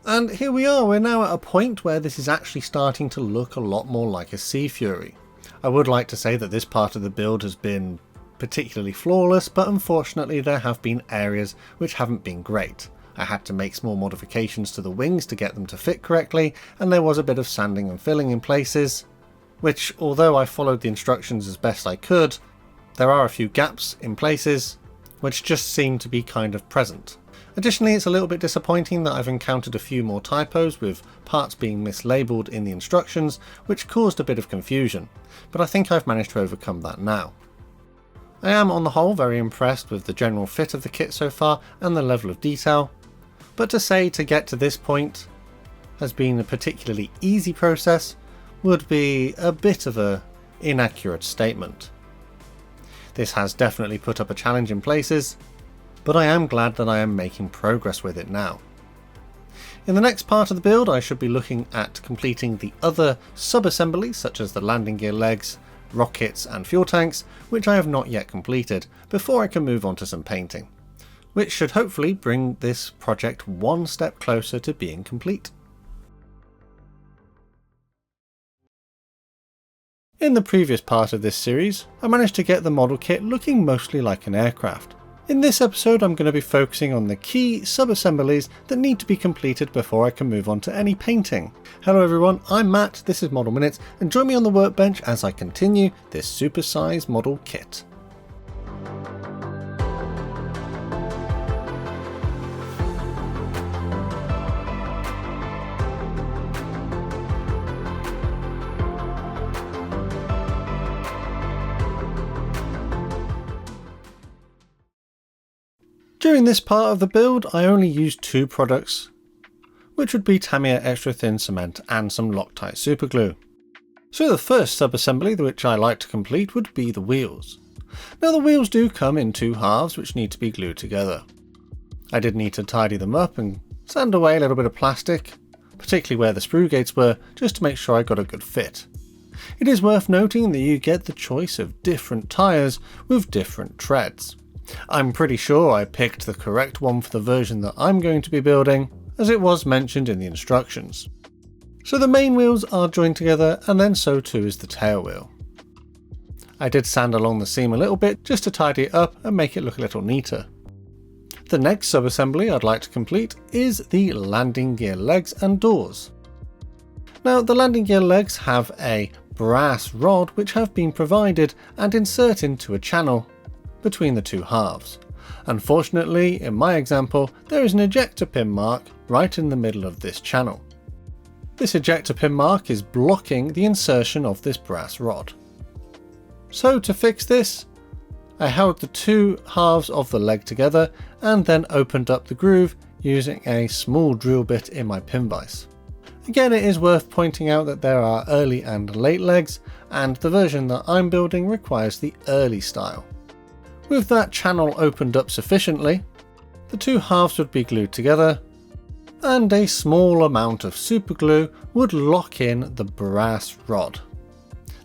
And here we are, we're now at a point where this is actually starting to look a lot more like a Sea Fury. I would like to say that this part of the build has been particularly flawless, but unfortunately there have been areas which haven't been great. I had to make small modifications to the wings to get them to fit correctly, and there was a bit of sanding and filling in places, which, although I followed the instructions as best I could, there are a few gaps in places which just seem to be kind of present. Additionally, it's a little bit disappointing that I've encountered a few more typos with parts being mislabeled in the instructions, which caused a bit of confusion, but I think I've managed to overcome that now. I am on the whole very impressed with the general fit of the kit so far and the level of detail, but to say to get to this point has been a particularly easy process would be a bit of an inaccurate statement. This has definitely put up a challenge in places, but I am glad that I am making progress with it now. In the next part of the build I should be looking at completing the other sub-assemblies such as the landing gear legs, rockets and fuel tanks, which I have not yet completed, before I can move on to some painting, which should hopefully bring this project one step closer to being complete. In the previous part of this series, I managed to get the model kit looking mostly like an aircraft. In this episode I'm going to be focusing on the key sub-assemblies that need to be completed before I can move on to any painting. Hello everyone, I'm Matt, this is Model Minutes, and join me on the workbench as I continue this Supersize model kit. During this part of the build I only used two products, which would be Tamiya extra thin cement and some Loctite superglue. So the first sub-assembly which I like to complete would be the wheels. Now the wheels do come in two halves which need to be glued together. I did need to tidy them up and sand away a little bit of plastic, particularly where the sprue gates were, just to make sure I got a good fit. It is worth noting that you get the choice of different tyres with different treads. I'm pretty sure I picked the correct one for the version that I'm going to be building, as it was mentioned in the instructions. So the main wheels are joined together, and then so too is the tail wheel. I did sand along the seam a little bit just to tidy it up and make it look a little neater. The next sub-assembly I'd like to complete is the landing gear legs and doors. Now the landing gear legs have a brass rod which have been provided and insert into a channel between the two halves. Unfortunately, in my example, there is an ejector pin mark right in the middle of this channel. This ejector pin mark is blocking the insertion of this brass rod. So to fix this, I held the two halves of the leg together and then opened up the groove using a small drill bit in my pin vise. Again, it is worth pointing out that there are early and late legs, and the version that I'm building requires the early style. With that channel opened up sufficiently, the two halves would be glued together, and a small amount of super glue would lock in the brass rod.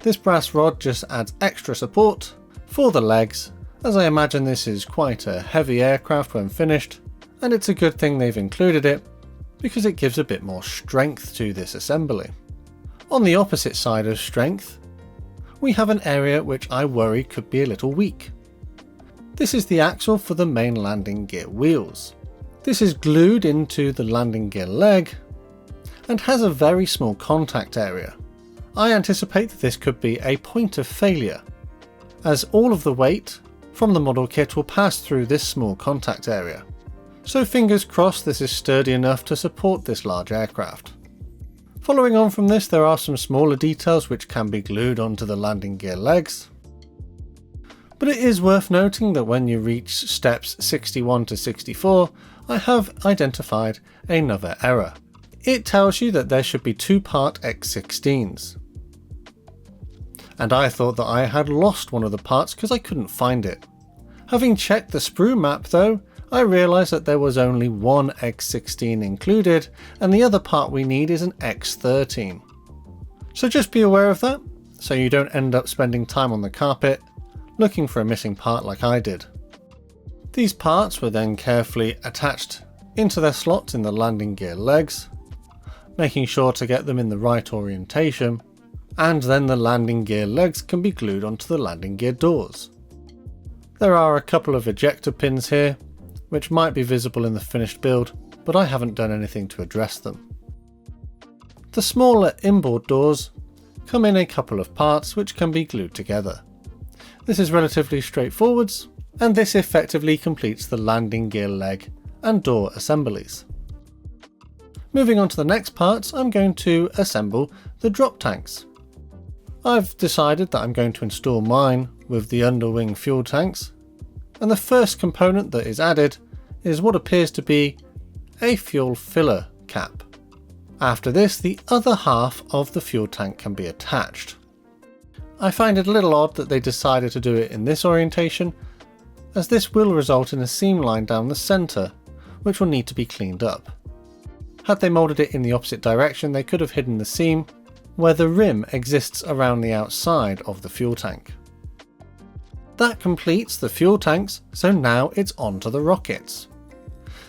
This brass rod just adds extra support for the legs, as I imagine this is quite a heavy aircraft when finished, and it's a good thing they've included it because it gives a bit more strength to this assembly. On the opposite side of strength, we have an area which I worry could be a little weak. This is the axle for the main landing gear wheels. This is glued into the landing gear leg and has a very small contact area. I anticipate that this could be a point of failure, as all of the weight from the model kit will pass through this small contact area. So fingers crossed this is sturdy enough to support this large aircraft. Following on from this, there are some smaller details which can be glued onto the landing gear legs. But it is worth noting that when you reach steps 61 to 64, I have identified another error. It tells you that there should be two part X16s. And I thought that I had lost one of the parts because I couldn't find it. Having checked the sprue map though, I realised that there was only one X16 included, and the other part we need is an X13. So just be aware of that, so you don't end up spending time on the carpet looking for a missing part like I did. These parts were then carefully attached into their slots in the landing gear legs, making sure to get them in the right orientation, and then the landing gear legs can be glued onto the landing gear doors. There are a couple of ejector pins here, which might be visible in the finished build, but I haven't done anything to address them. The smaller inboard doors come in a couple of parts which can be glued together. This is relatively straightforward, and this effectively completes the landing gear leg and door assemblies. Moving on to the next parts, I'm going to assemble the drop tanks. I've decided that I'm going to install mine with the underwing fuel tanks, and the first component that is added is what appears to be a fuel filler cap. After this, the other half of the fuel tank can be attached. I find it a little odd that they decided to do it in this orientation, as this will result in a seam line down the centre, which will need to be cleaned up. Had they moulded it in the opposite direction, they could have hidden the seam where the rim exists around the outside of the fuel tank. That completes the fuel tanks, so now it's on to the rockets.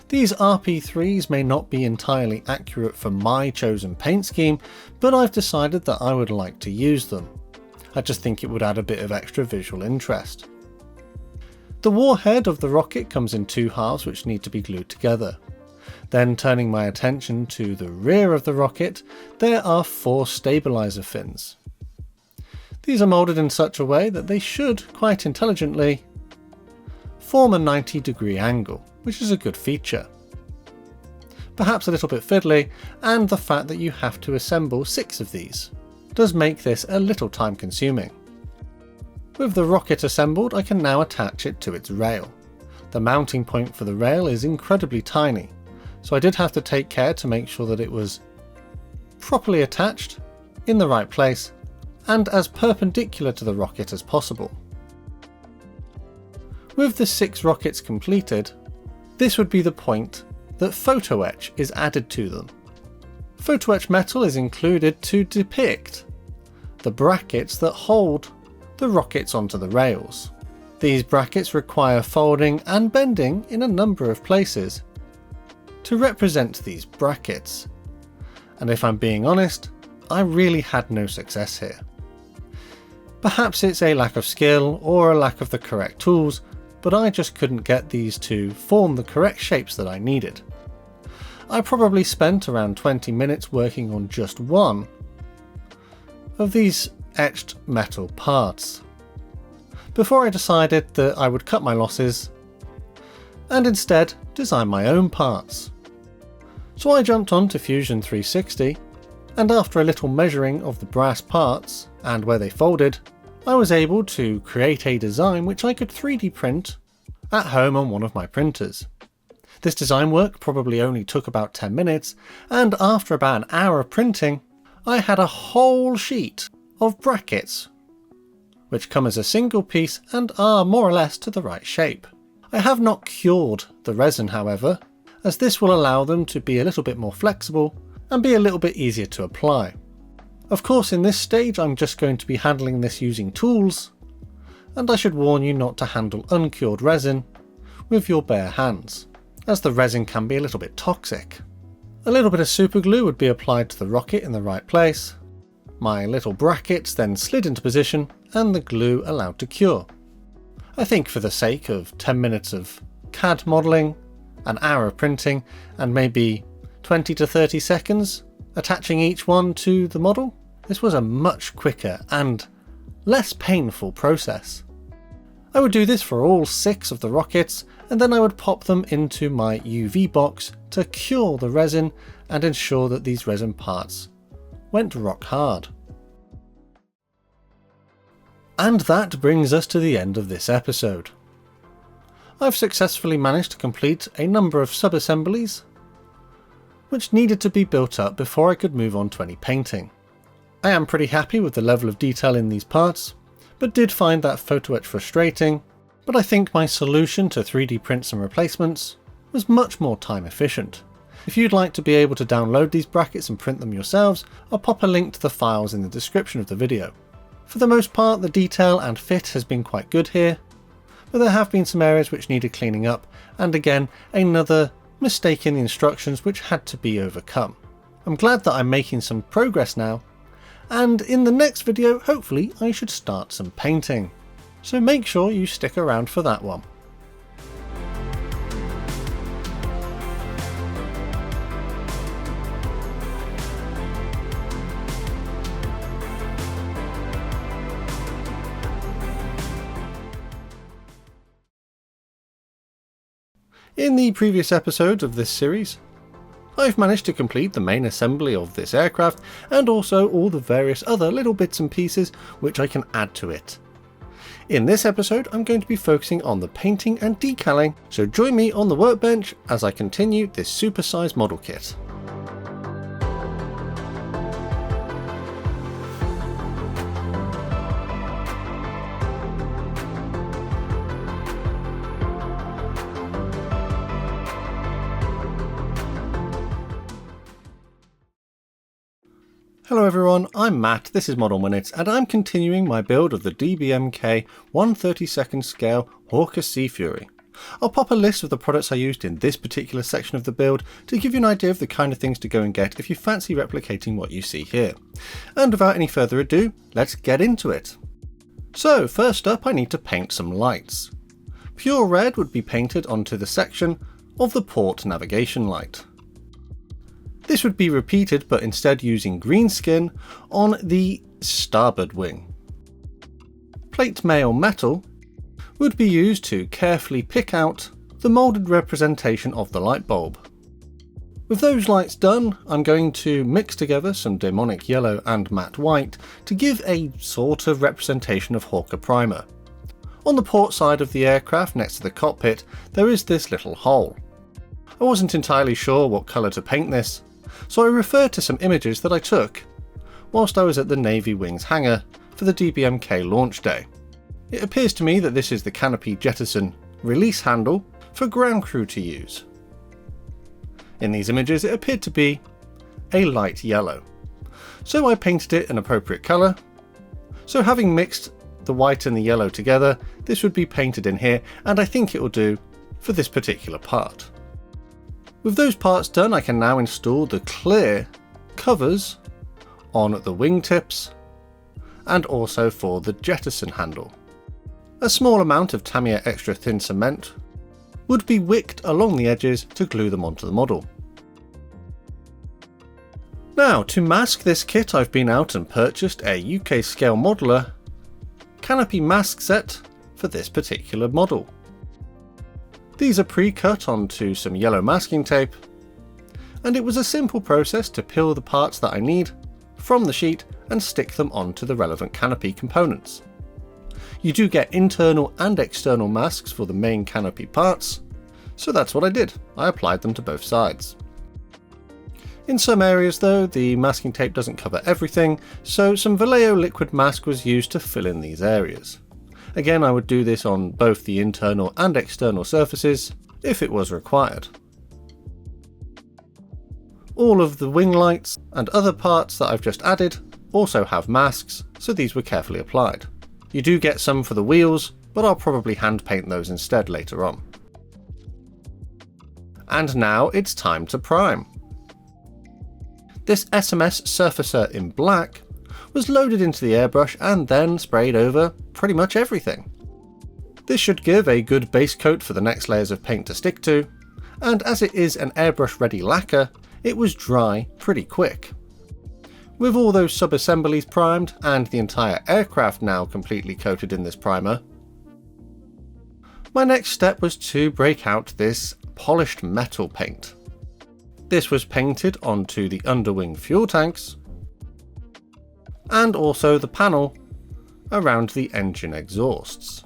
These RP3s may not be entirely accurate for my chosen paint scheme, but I've decided that I would like to use them. I just think it would add a bit of extra visual interest. The warhead of the rocket comes in two halves which need to be glued together. Then, turning my attention to the rear of the rocket, there are 4 stabilizer fins. These are moulded in such a way that they should, quite intelligently, form a 90-degree angle, which is a good feature. Perhaps a little bit fiddly, and the fact that you have to assemble 6 of these does make this a little time consuming. With the rocket assembled, I can now attach it to its rail. The mounting point for the rail is incredibly tiny, so I did have to take care to make sure that it was properly attached, in the right place, and as perpendicular to the rocket as possible. With the 6 rockets completed, this would be the point that photo etch is added to them. Photo etch metal is included to depict the brackets that hold the rockets onto the rails. These brackets require folding and bending in a number of places to represent these brackets, and if I'm being honest, I really had no success here. Perhaps it's a lack of skill or a lack of the correct tools, but I just couldn't get these to form the correct shapes that I needed. I probably spent around 20 minutes working on just one of these etched metal parts, before I decided that I would cut my losses and instead design my own parts. So I jumped onto Fusion 360, and after a little measuring of the brass parts and where they folded, I was able to create a design which I could 3D print at home on one of my printers. This design work probably only took about 10 minutes, and after about an hour of printing, I had a whole sheet of brackets which come as a single piece and are more or less to the right shape. I have not cured the resin, however, as this will allow them to be a little bit more flexible and be a little bit easier to apply. Of course, in this stage I'm just going to be handling this using tools, and I should warn you not to handle uncured resin with your bare hands, as the resin can be a little bit toxic. A little bit of super glue would be applied to the rocket in the right place, my little brackets then slid into position and the glue allowed to cure. I think for the sake of 10 minutes of CAD modelling, an hour of printing, and maybe 20 to 30 seconds attaching each one to the model, this was a much quicker and less painful process. I would do this for all 6 of the rockets, and then I would pop them into my UV box to cure the resin and ensure that these resin parts went rock hard. And that brings us to the end of this episode. I've successfully managed to complete a number of sub-assemblies which needed to be built up before I could move on to any painting. I am pretty happy with the level of detail in these parts, but did find that photo etch frustrating, but I think my solution to 3D print some replacements was much more time efficient. If you'd like to be able to download these brackets and print them yourselves, I'll pop a link to the files in the description of the video. For the most part, the detail and fit has been quite good here, but there have been some areas which needed cleaning up, and again, another mistake in the instructions which had to be overcome. I'm glad that I'm making some progress now, and in the next video, hopefully, I should start some painting. So make sure you stick around for that one. In the previous episodes of this series, I've managed to complete the main assembly of this aircraft and also all the various other little bits and pieces which I can add to it. In this episode, I'm going to be focusing on the painting and decaling, so join me on the workbench as I continue this Supersize model kit. Hello everyone, I'm Matt, this is Model Minutes, and I'm continuing my build of the DBMK 1/32 scale Hawker Sea Fury. I'll pop a list of the products I used in this particular section of the build to give you an idea of the kind of things to go and get if you fancy replicating what you see here. And without any further ado, let's get into it. So first up, I need to paint some lights. Pure red would be painted onto the section of the port navigation light. This would be repeated, but instead using green skin on the starboard wing. Plate mail metal would be used to carefully pick out the moulded representation of the light bulb. With those lights done, I'm going to mix together some demonic yellow and matte white to give a sort of representation of Hawker primer. On the port side of the aircraft next to the cockpit, there is this little hole. I wasn't entirely sure what colour to paint this, so I referred to some images that I took whilst I was at the Navy Wings hangar for the DBMK launch day. It appears to me that this is the canopy jettison release handle for ground crew to use. In these images it appeared to be a light yellow, so I painted it an appropriate colour. So having mixed the white and the yellow together, this would be painted in here, and I think it will do for this particular part. With those parts done, I can now install the clear covers on the wingtips and also for the jettison handle. A small amount of Tamiya extra thin cement would be wicked along the edges to glue them onto the model. Now, to mask this kit, I've been out and purchased a UK scale modeler canopy mask set for this particular model. These are pre-cut onto some yellow masking tape, and it was a simple process to peel the parts that I need from the sheet and stick them onto the relevant canopy components. You do get internal and external masks for the main canopy parts, so that's what I did. I applied them to both sides. In some areas though, the masking tape doesn't cover everything, so some Vallejo liquid mask was used to fill in these areas. Again, I would do this on both the internal and external surfaces if it was required. All of the wing lights and other parts that I've just added also have masks, so these were carefully applied. You do get some for the wheels, but I'll probably hand paint those instead later on. And now it's time to prime. This SMS surfacer in black was loaded into the airbrush and then sprayed over pretty much everything. This should give a good base coat for the next layers of paint to stick to, and as it is an airbrush ready lacquer, it was dry pretty quick. With all those sub-assemblies primed and the entire aircraft now completely coated in this primer, my next step was to break out this polished metal paint. This was painted onto the underwing fuel tanks, and also the panel around the engine exhausts.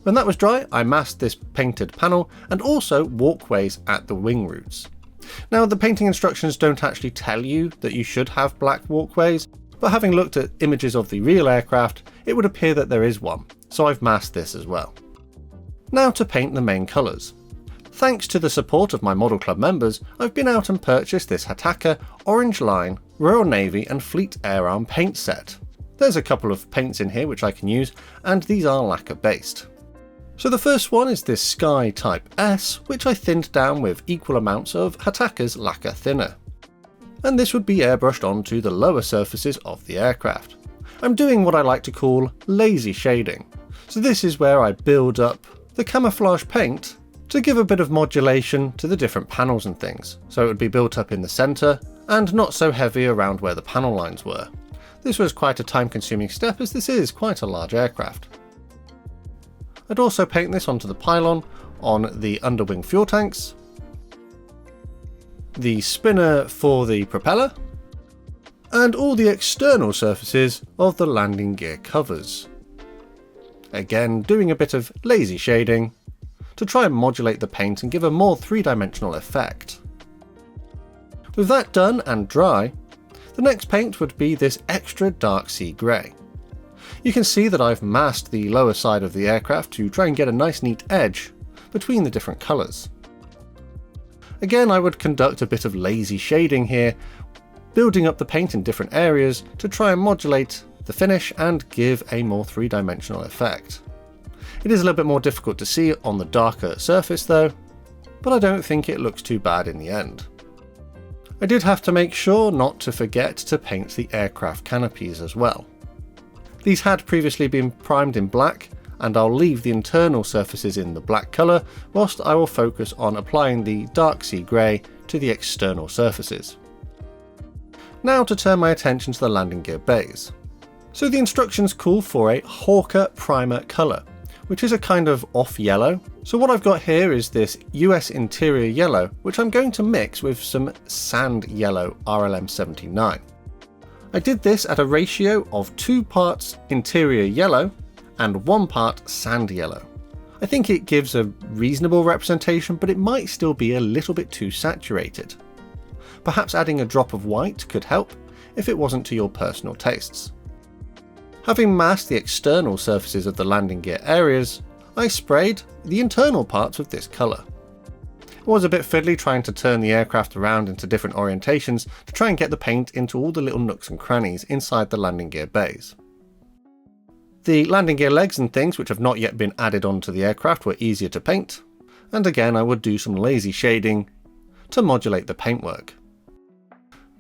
When that was dry, I masked this painted panel and also walkways at the wing roots. Now, the painting instructions don't actually tell you that you should have black walkways, but having looked at images of the real aircraft, it would appear that there is one, so I've masked this as well. Now to paint the main colours. Thanks to the support of my Model Club members, I've been out and purchased this Hawker Orange Line, Royal Navy and Fleet Air Arm paint set. There's a couple of paints in here which I can use, and these are lacquer based. So the first one is this Sky Type S, which I thinned down with equal amounts of Hawker's lacquer thinner. And this would be airbrushed onto the lower surfaces of the aircraft. I'm doing what I like to call lazy shading. So this is where I build up the camouflage paint to give a bit of modulation to the different panels and things. So it would be built up in the centre and not so heavy around where the panel lines were. This was quite a time consuming step as this is quite a large aircraft. I'd also paint this onto the pylon on the underwing fuel tanks, the spinner for the propeller, and all the external surfaces of the landing gear covers. Again, doing a bit of lazy shading to try and modulate the paint and give a more three-dimensional effect. With that done and dry, the next paint would be this extra dark sea grey. You can see that I've masked the lower side of the aircraft to try and get a nice neat edge between the different colours. Again, I would conduct a bit of lazy shading here building up the paint in different areas to try and modulate the finish and give a more three-dimensional effect. It is a little bit more difficult to see on the darker surface though, but I don't think it looks too bad in the end. I did have to make sure not to forget to paint the aircraft canopies as well. These had previously been primed in black, and I'll leave the internal surfaces in the black colour, whilst I will focus on applying the dark sea grey to the external surfaces. Now to turn my attention to the landing gear bays. So the instructions call for a Hawker primer colour, which is a kind of off yellow. So what I've got here is this US interior yellow, which I'm going to mix with some sand yellow RLM79. I did this at a ratio of 2 parts interior yellow and 1 part sand yellow. I think it gives a reasonable representation, but it might still be a little bit too saturated. Perhaps adding a drop of white could help if it wasn't to your personal tastes. Having masked the external surfaces of the landing gear areas, I sprayed the internal parts with this colour. It was a bit fiddly trying to turn the aircraft around into different orientations to try and get the paint into all the little nooks and crannies inside the landing gear bays. The landing gear legs and things which have not yet been added onto the aircraft were easier to paint, and again I would do some lazy shading to modulate the paintwork.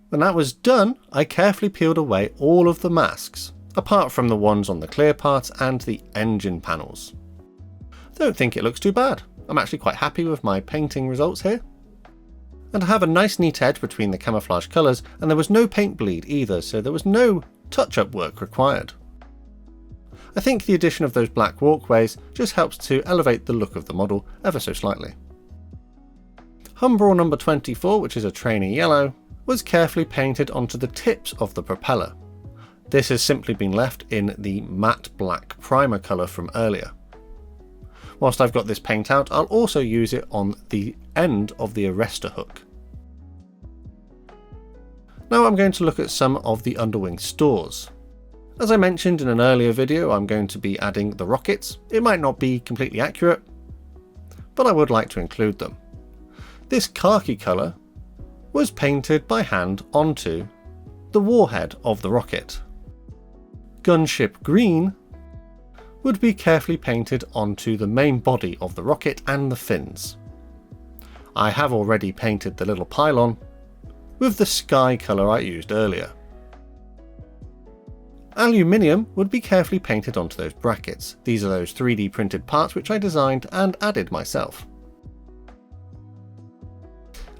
When that was done, I carefully peeled away all of the masks, apart from the ones on the clear parts and the engine panels. I don't think it looks too bad. I'm actually quite happy with my painting results here. And I have a nice neat edge between the camouflage colours, and there was no paint bleed either, so there was no touch-up work required. I think the addition of those black walkways just helps to elevate the look of the model ever so slightly. Humbrol number 24, which is a trainee yellow, was carefully painted onto the tips of the propeller. This has simply been left in the matte black primer colour from earlier. Whilst I've got this paint out, I'll also use it on the end of the arrestor hook. Now I'm going to look at some of the underwing stores. As I mentioned in an earlier video, I'm going to be adding the rockets. It might not be completely accurate, but I would like to include them. This khaki colour was painted by hand onto the warhead of the rocket. Gunship green would be carefully painted onto the main body of the rocket and the fins. I have already painted the little pylon with the sky colour I used earlier. Aluminium would be carefully painted onto those brackets. These are those 3D printed parts which I designed and added myself.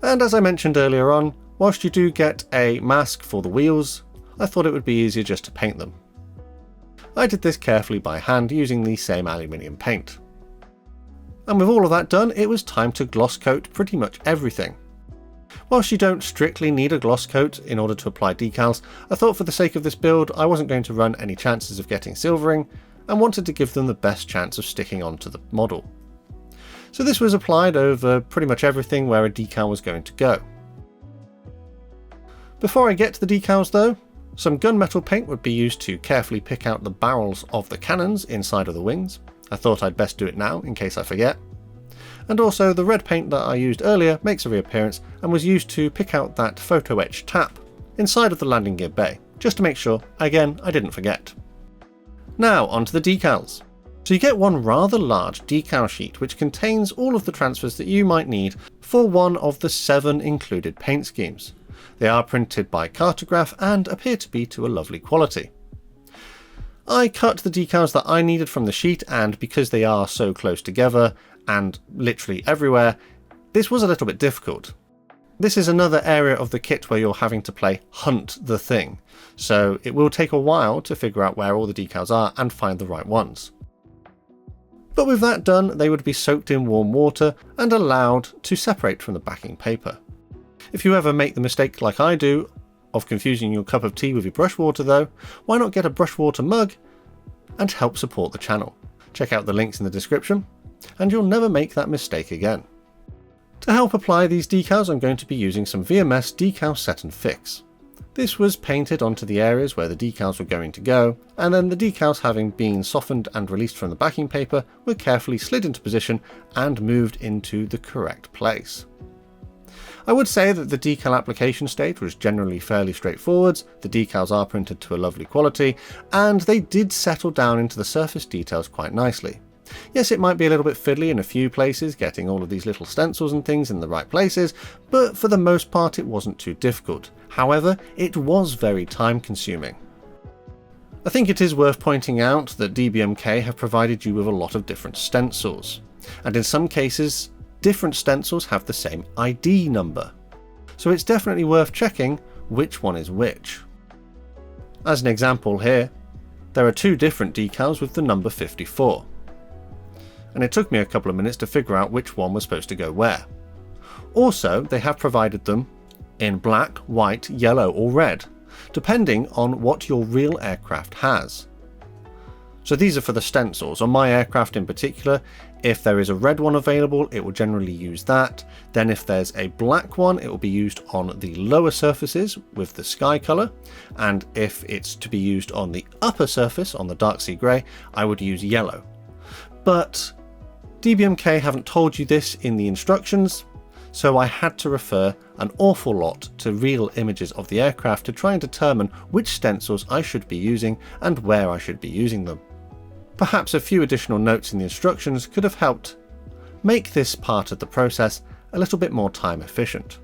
And as I mentioned earlier on, whilst you do get a mask for the wheels, I thought it would be easier just to paint them. I did this carefully by hand using the same aluminium paint. And with all of that done, it was time to gloss coat pretty much everything. Whilst you don't strictly need a gloss coat in order to apply decals, I thought for the sake of this build I wasn't going to run any chances of getting silvering and wanted to give them the best chance of sticking onto the model. So this was applied over pretty much everything where a decal was going to go. Before I get to the decals though, some gunmetal paint would be used to carefully pick out the barrels of the cannons inside of the wings. I thought I'd best do it now in case I forget. And also the red paint that I used earlier makes a reappearance and was used to pick out that photo etch tap inside of the landing gear bay, just to make sure, again, I didn't forget. Now onto the decals. So you get one rather large decal sheet which contains all of the transfers that you might need for one of the 7 included paint schemes. They are printed by Cartograph and appear to be to a lovely quality. I cut the decals that I needed from the sheet, and because they are so close together and literally everywhere, this was a little bit difficult. This is another area of the kit where you're having to play hunt the thing, so it will take a while to figure out where all the decals are and find the right ones. But with that done, they would be soaked in warm water and allowed to separate from the backing paper. If you ever make the mistake like I do of confusing your cup of tea with your brush water though, why not get a brush water mug and help support the channel? Check out the links in the description and you'll never make that mistake again. To help apply these decals, I'm going to be using some VMS Decal Set and Fix. This was painted onto the areas where the decals were going to go, and then the decals, having been softened and released from the backing paper, were carefully slid into position and moved into the correct place. I would say that the decal application stage was generally fairly straightforward, the decals are printed to a lovely quality, and they did settle down into the surface details quite nicely. Yes, it might be a little bit fiddly in a few places, getting all of these little stencils and things in the right places, but for the most part it wasn't too difficult. However, it was very time consuming. I think it is worth pointing out that DBMK have provided you with a lot of different stencils, and in some cases different stencils have the same ID number, so it's definitely worth checking which one is which. As an example here, there are two different decals with the number 54, and it took me a couple of minutes to figure out which one was supposed to go where. Also, they have provided them in black, white, yellow or red, depending on what your real aircraft has. So these are for the stencils. On my aircraft in particular, if there is a red one available, it will generally use that. Then if there's a black one, it will be used on the lower surfaces with the sky colour. And if it's to be used on the upper surface, on the dark sea grey, I would use yellow. But DBMK haven't told you this in the instructions, so I had to refer an awful lot to real images of the aircraft to try and determine which stencils I should be using and where I should be using them. Perhaps a few additional notes in the instructions could have helped make this part of the process a little bit more time efficient.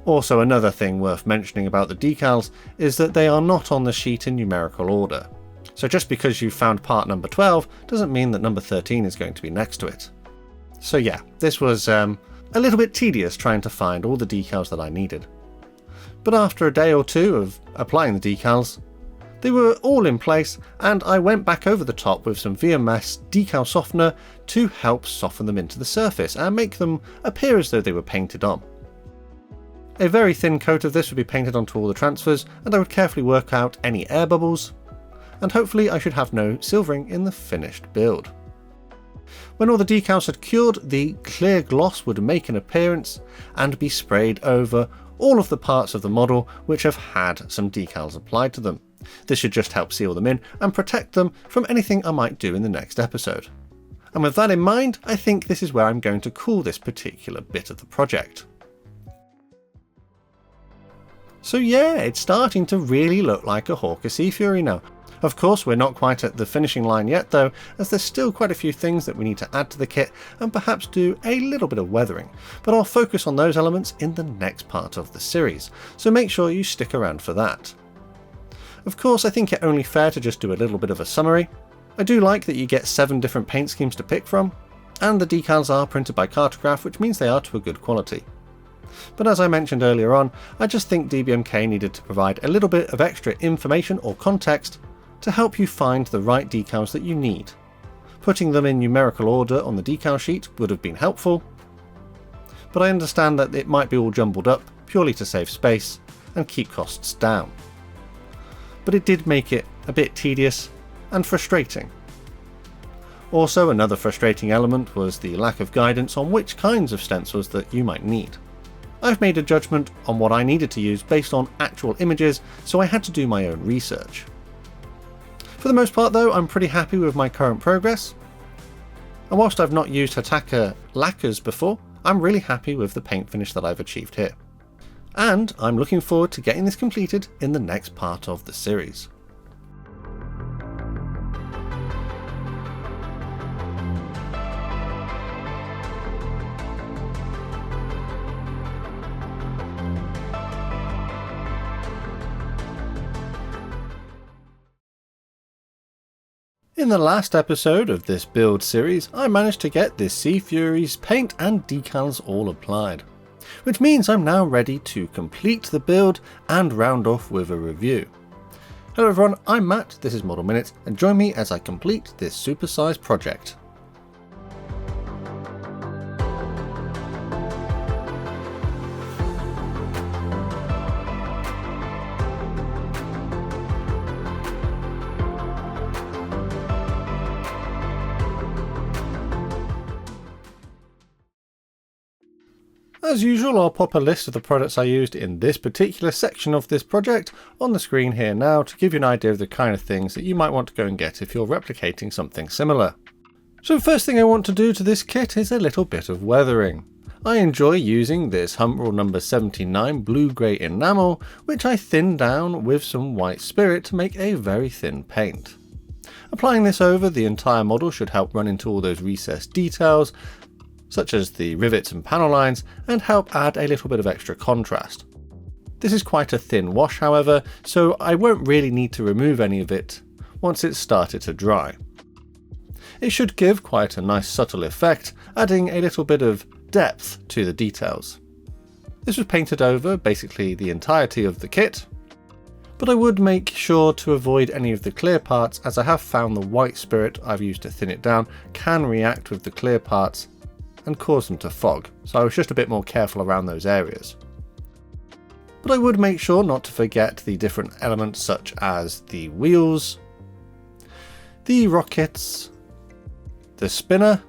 Also, another thing worth mentioning about the decals is that they are not on the sheet in numerical order. So just because you found part number 12 doesn't mean that number 13 is going to be next to it. So yeah, this was a little bit tedious trying to find all the decals that I needed. But after a day or two of applying the decals, they were all in place, and I went back over the top with some VMS decal softener to help soften them into the surface and make them appear as though they were painted on. A very thin coat of this would be painted onto all the transfers, and I would carefully work out any air bubbles, and hopefully I should have no silvering in the finished build. When all the decals had cured, the clear gloss would make an appearance and be sprayed over all of the parts of the model which have had some decals applied to them. This should just help seal them in and protect them from anything I might do in the next episode. And with that in mind, I think this is where I'm going to call this particular bit of the project. So yeah, it's starting to really look like a Hawker Sea Fury now. Of course, we're not quite at the finishing line yet though, as there's still quite a few things that we need to add to the kit and perhaps do a little bit of weathering, but I'll focus on those elements in the next part of the series, so make sure you stick around for that. Of course, I think it only fair to just do a little bit of a summary. I do like that you get 7 different paint schemes to pick from, and the decals are printed by cartograph, which means they are to a good quality. But as I mentioned earlier on, I just think DBMK needed to provide a little bit of extra information or context to help you find the right decals that you need. Putting them in numerical order on the decal sheet would have been helpful, but I understand that it might be all jumbled up purely to save space and keep costs down. But it did make it a bit tedious and frustrating. Also, another frustrating element was the lack of guidance on which kinds of stencils that you might need. I've made a judgment on what I needed to use based on actual images, so I had to do my own research. For the most part though, I'm pretty happy with my current progress, and whilst I've not used Hawker lacquers before, I'm really happy with the paint finish that I've achieved here. And I'm looking forward to getting this completed in the next part of the series. In the last episode of this build series, I managed to get this Sea Fury's paint and decals all applied, which means I'm now ready to complete the build and round off with a review. Hello everyone, I'm Matt, this is Model Minute, and join me as I complete this Supersize project. As usual, I'll pop a list of the products I used in this particular section of this project on the screen here now to give you an idea of the kind of things that you might want to go and get if you're replicating something similar. So the first thing I want to do to this kit is a little bit of weathering. I enjoy using this Humbrol number 79 blue-grey enamel, which I thin down with some white spirit to make a very thin paint. Applying this over the entire model should help run into all those recessed details, such as the rivets and panel lines, and help add a little bit of extra contrast. This is quite a thin wash, however, so I won't really need to remove any of it once it's started to dry. It should give quite a nice subtle effect, adding a little bit of depth to the details. This was painted over basically the entirety of the kit, but I would make sure to avoid any of the clear parts, as I have found the white spirit I've used to thin it down can react with the clear parts and cause them to fog, so I was just a bit more careful around those areas. But I would make sure not to forget the different elements such as the wheels, the rockets, the spinner,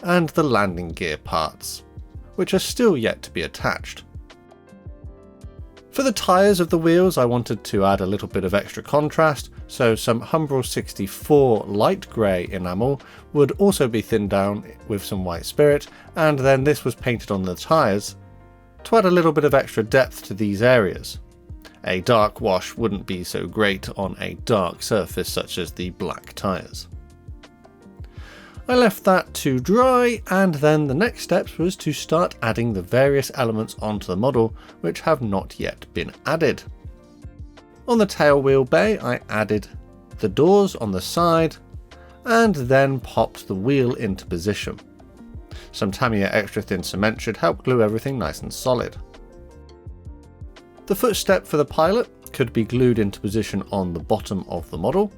and the landing gear parts, which are still yet to be attached. For the tyres of the wheels, I wanted to add a little bit of extra contrast, so some Humbrol 64 light grey enamel would also be thinned down with some white spirit, and then this was painted on the tyres to add a little bit of extra depth to these areas. A dark wash wouldn't be so great on a dark surface such as the black tyres. I left that to dry, and then the next steps was to start adding the various elements onto the model which have not yet been added. On the tail wheel bay I added the doors on the side and then popped the wheel into position. Some Tamiya extra thin cement should help glue everything nice and solid. The footstep for the pilot could be glued into position on the bottom of the model,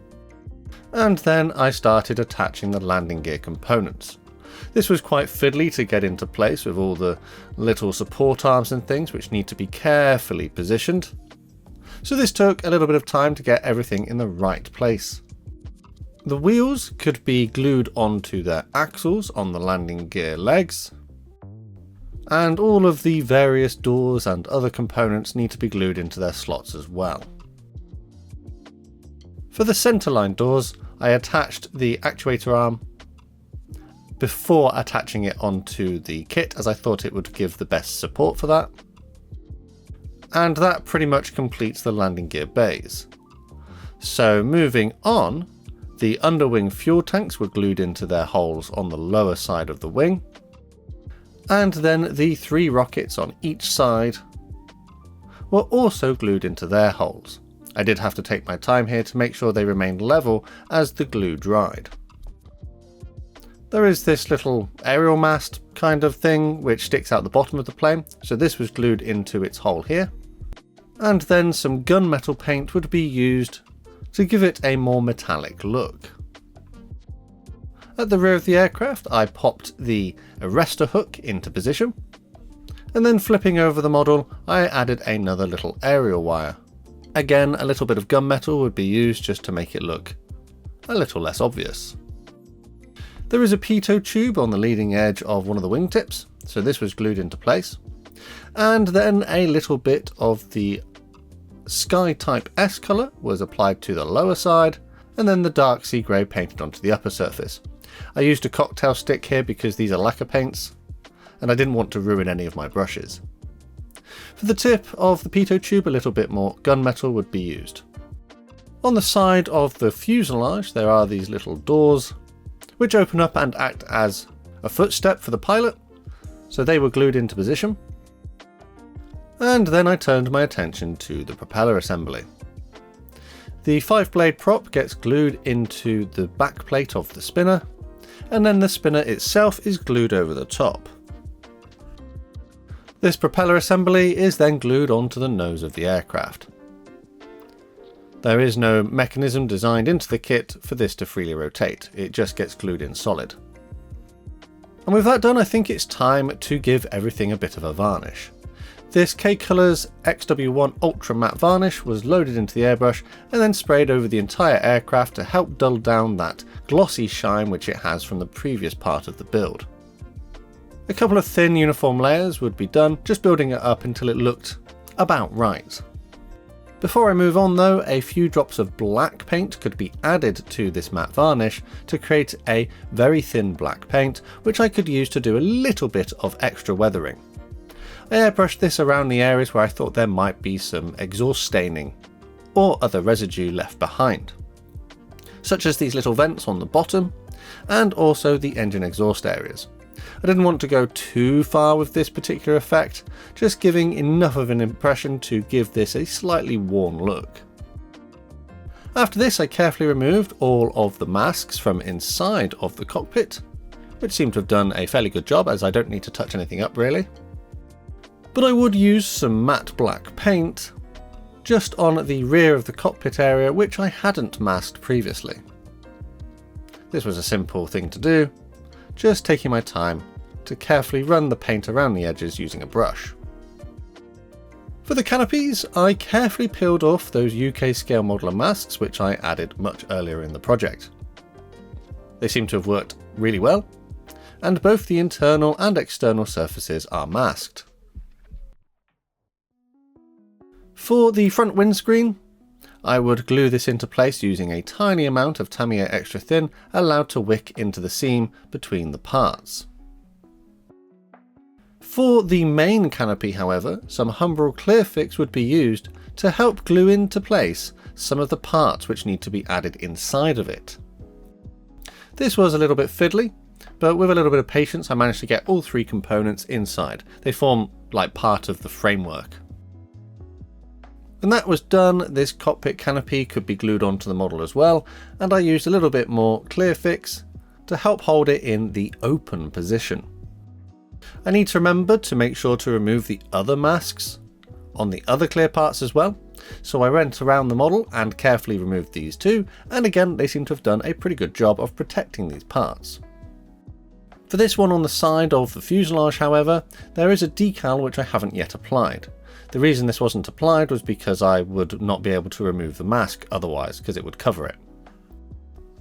and then I started attaching the landing gear components. This was quite fiddly to get into place with all the little support arms and things which need to be carefully positioned, so this took a little bit of time to get everything in the right place. The wheels could be glued onto their axles on the landing gear legs, and all of the various doors and other components need to be glued into their slots as well. For the centerline doors, I attached the actuator arm before attaching it onto the kit, as I thought it would give the best support for that. And that pretty much completes the landing gear bays. So moving on, the underwing fuel tanks were glued into their holes on the lower side of the wing, and then the 3 rockets on each side were also glued into their holes. I did have to take my time here to make sure they remained level as the glue dried. There is this little aerial mast kind of thing which sticks out the bottom of the plane, so this was glued into its hole here. And then some gunmetal paint would be used to give it a more metallic look. At the rear of the aircraft, I popped the arrestor hook into position, and then flipping over the model, I added another little aerial wire. Again, a little bit of gunmetal would be used just to make it look a little less obvious. There is a pitot tube on the leading edge of one of the wingtips, so this was glued into place. And then a little bit of the Sky Type S colour was applied to the lower side, and then the dark sea grey painted onto the upper surface. I used a cocktail stick here because these are lacquer paints, and I didn't want to ruin any of my brushes. For the tip of the pitot tube, a little bit more gunmetal would be used. On the side of the fuselage, there are these little doors which open up and act as a footstep for the pilot, so they were glued into position. And then I turned my attention to the propeller assembly. The 5-blade prop gets glued into the back plate of the spinner, and then the spinner itself is glued over the top. This propeller assembly is then glued onto the nose of the aircraft. There is no mechanism designed into the kit for this to freely rotate, it just gets glued in solid. And with that done, I think it's time to give everything a bit of a varnish. This K-Colors XW1 Ultra Matte Varnish was loaded into the airbrush and then sprayed over the entire aircraft to help dull down that glossy shine which it has from the previous part of the build. A couple of thin uniform layers would be done, just building it up until it looked about right. Before I move on though, a few drops of black paint could be added to this matte varnish to create a very thin black paint, which I could use to do a little bit of extra weathering. I airbrushed this around the areas where I thought there might be some exhaust staining or other residue left behind, such as these little vents on the bottom and also the engine exhaust areas. I didn't want to go too far with this particular effect, just giving enough of an impression to give this a slightly worn look. After this, I carefully removed all of the masks from inside of the cockpit, which seemed to have done a fairly good job as I don't need to touch anything up really. But I would use some matte black paint just on the rear of the cockpit area, which I hadn't masked previously. This was a simple thing to do, just taking my time to carefully run the paint around the edges using a brush. For the canopies, I carefully peeled off those UK scale modeler masks which I added much earlier in the project. They seem to have worked really well, and both the internal and external surfaces are masked. For the front windscreen, I would glue this into place using a tiny amount of Tamiya Extra Thin allowed to wick into the seam between the parts. For the main canopy however, some Humbrol Clear Fix would be used to help glue into place some of the parts which need to be added inside of it. This was a little bit fiddly, but with a little bit of patience I managed to get all three components inside. They form like part of the framework. When that was done, this cockpit canopy could be glued onto the model as well, and I used a little bit more Clear Fix to help hold it in the open position. I need to remember to make sure to remove the other masks on the other clear parts as well, so I went around the model and carefully removed these too, and again they seem to have done a pretty good job of protecting these parts. For this one on the side of the fuselage however, there is a decal which I haven't yet applied. The reason this wasn't applied was because I would not be able to remove the mask otherwise, because it would cover it.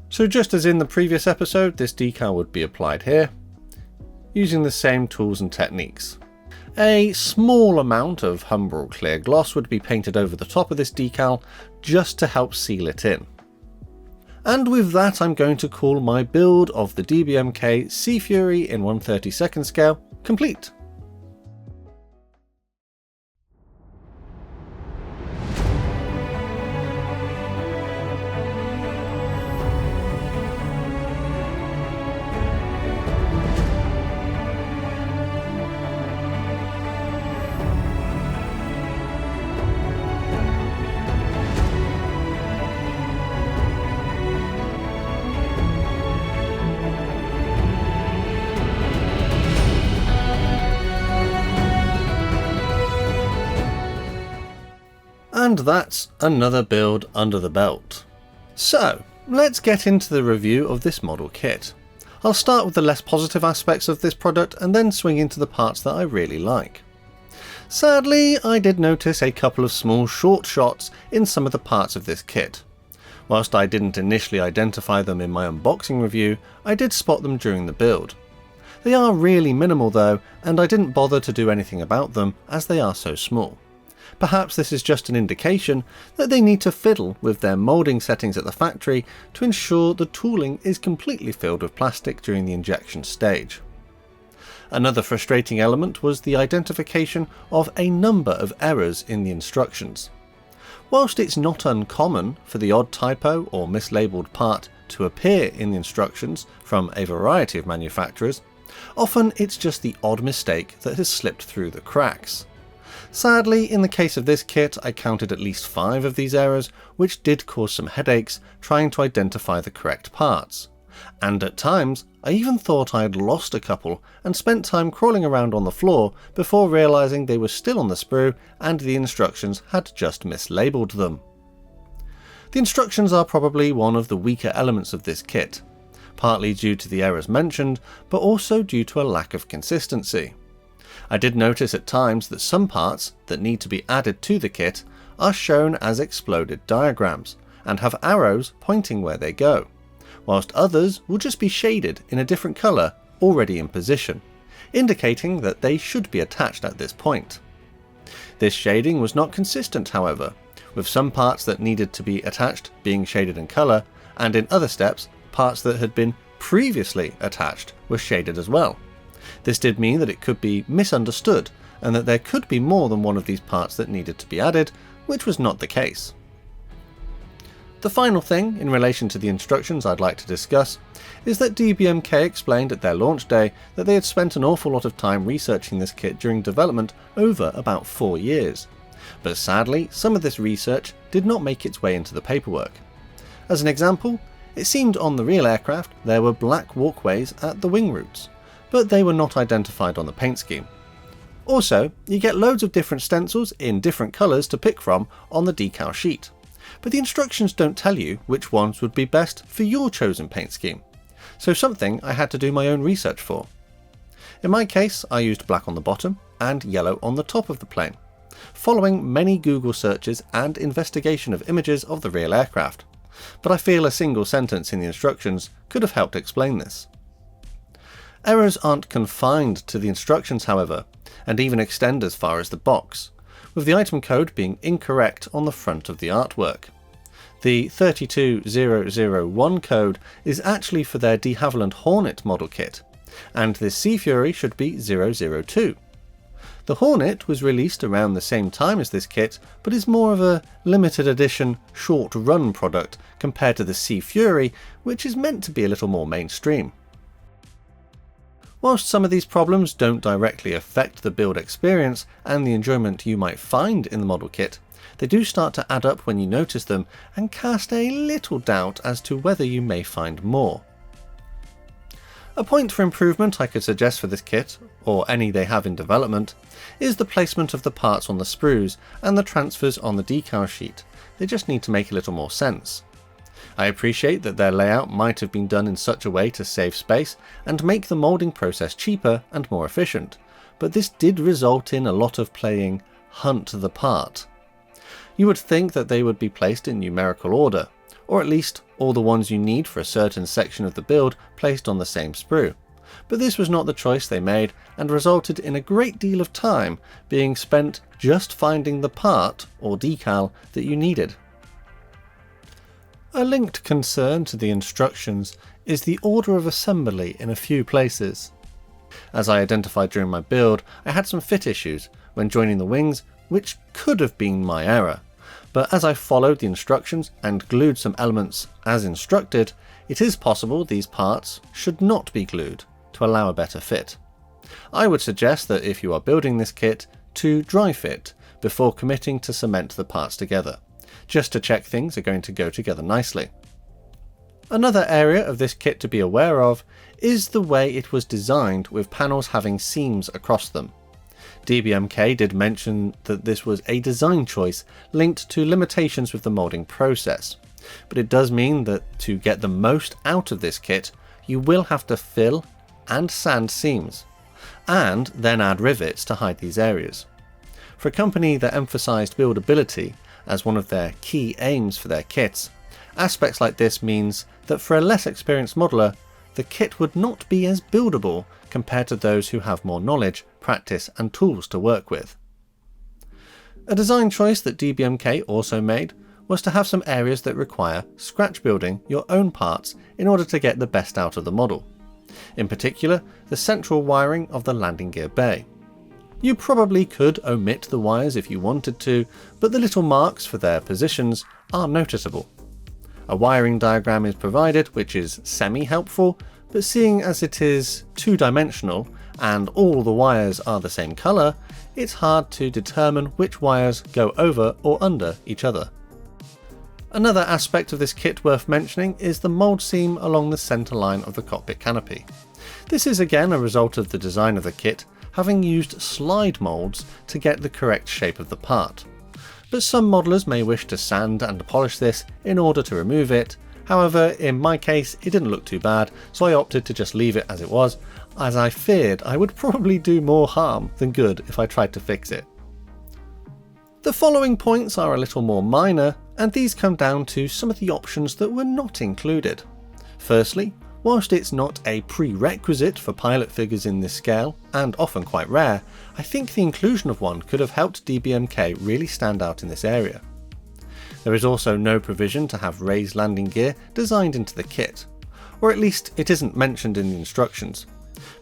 So just as in the previous episode, this decal would be applied here, using the same tools and techniques. A small amount of Humbrol Clear Gloss would be painted over the top of this decal, just to help seal it in. And with that I'm going to call my build of the DBMK Sea Fury in 1/32 scale complete. And that's another build under the belt. So let's get into the review of this model kit. I'll start with the less positive aspects of this product and then swing into the parts that I really like. Sadly, I did notice a couple of small short shots in some of the parts of this kit. Whilst I didn't initially identify them in my unboxing review, I did spot them during the build. They are really minimal though, and I didn't bother to do anything about them as they are so small. Perhaps this is just an indication that they need to fiddle with their moulding settings at the factory to ensure the tooling is completely filled with plastic during the injection stage. Another frustrating element was the identification of a number of errors in the instructions. Whilst it's not uncommon for the odd typo or mislabeled part to appear in the instructions from a variety of manufacturers, often it's just the odd mistake that has slipped through the cracks. Sadly, in the case of this kit, I counted at least 5 of these errors, which did cause some headaches trying to identify the correct parts. And at times, I even thought I had lost a couple and spent time crawling around on the floor before realising they were still on the sprue and the instructions had just mislabeled them. The instructions are probably one of the weaker elements of this kit, partly due to the errors mentioned, but also due to a lack of consistency. I did notice at times that some parts that need to be added to the kit are shown as exploded diagrams and have arrows pointing where they go, whilst others will just be shaded in a different colour already in position, indicating that they should be attached at this point. This shading was not consistent however, with some parts that needed to be attached being shaded in colour, and in other steps, parts that had been previously attached were shaded as well. This did mean that it could be misunderstood, and that there could be more than one of these parts that needed to be added, which was not the case. The final thing in relation to the instructions I'd like to discuss is that DBMK explained at their launch day that they had spent an awful lot of time researching this kit during development over about 4 years. But sadly, some of this research did not make its way into the paperwork. As an example, it seemed on the real aircraft there were black walkways at the wing roots, but they were not identified on the paint scheme. Also, you get loads of different stencils in different colours to pick from on the decal sheet, but the instructions don't tell you which ones would be best for your chosen paint scheme, so something I had to do my own research for. In my case, I used black on the bottom and yellow on the top of the plane, following many Google searches and investigation of images of the real aircraft, but I feel a single sentence in the instructions could have helped explain this. Errors aren't confined to the instructions, however, and even extend as far as the box, with the item code being incorrect on the front of the artwork. The 32001 code is actually for their de Havilland Hornet model kit, and this Sea Fury should be 002. The Hornet was released around the same time as this kit, but is more of a limited edition short run product compared to the Sea Fury, which is meant to be a little more mainstream. Whilst some of these problems don't directly affect the build experience and the enjoyment you might find in the model kit, they do start to add up when you notice them and cast a little doubt as to whether you may find more. A point for improvement I could suggest for this kit, or any they have in development, is the placement of the parts on the sprues and the transfers on the decal sheet. They just need to make a little more sense. I appreciate that their layout might have been done in such a way to save space and make the moulding process cheaper and more efficient, but this did result in a lot of playing hunt the part. You would think that they would be placed in numerical order, or at least all the ones you need for a certain section of the build placed on the same sprue, but this was not the choice they made and resulted in a great deal of time being spent just finding the part or decal that you needed. A linked concern to the instructions is the order of assembly in a few places. As I identified during my build, I had some fit issues when joining the wings, which could have been my error, but as I followed the instructions and glued some elements as instructed, it is possible these parts should not be glued to allow a better fit. I would suggest that if you are building this kit, to dry fit before committing to cement the parts together, just to check things are going to go together nicely. Another area of this kit to be aware of is the way it was designed with panels having seams across them. DBMK did mention that this was a design choice linked to limitations with the moulding process, but it does mean that to get the most out of this kit, you will have to fill and sand seams, and then add rivets to hide these areas. For a company that emphasised buildability as one of their key aims for their kits, aspects like this means that for a less experienced modeller, the kit would not be as buildable compared to those who have more knowledge, practice and tools to work with. A design choice that DBMK also made was to have some areas that require scratch building your own parts in order to get the best out of the model. In particular, the central wiring of the landing gear bay. You probably could omit the wires if you wanted to, but the little marks for their positions are noticeable. A wiring diagram is provided which is semi-helpful, but seeing as it is two-dimensional and all the wires are the same colour, it's hard to determine which wires go over or under each other. Another aspect of this kit worth mentioning is the mould seam along the centre line of the cockpit canopy. This is again a result of the design of the kit having used slide moulds to get the correct shape of the part. But some modellers may wish to sand and polish this in order to remove it. However, in my case it didn't look too bad, so I opted to just leave it as it was, as I feared I would probably do more harm than good if I tried to fix it. The following points are a little more minor, and these come down to some of the options that were not included. Firstly, whilst it's not a prerequisite for pilot figures in this scale, and often quite rare, I think the inclusion of one could have helped DBMK really stand out in this area. There is also no provision to have raised landing gear designed into the kit, or at least it isn't mentioned in the instructions.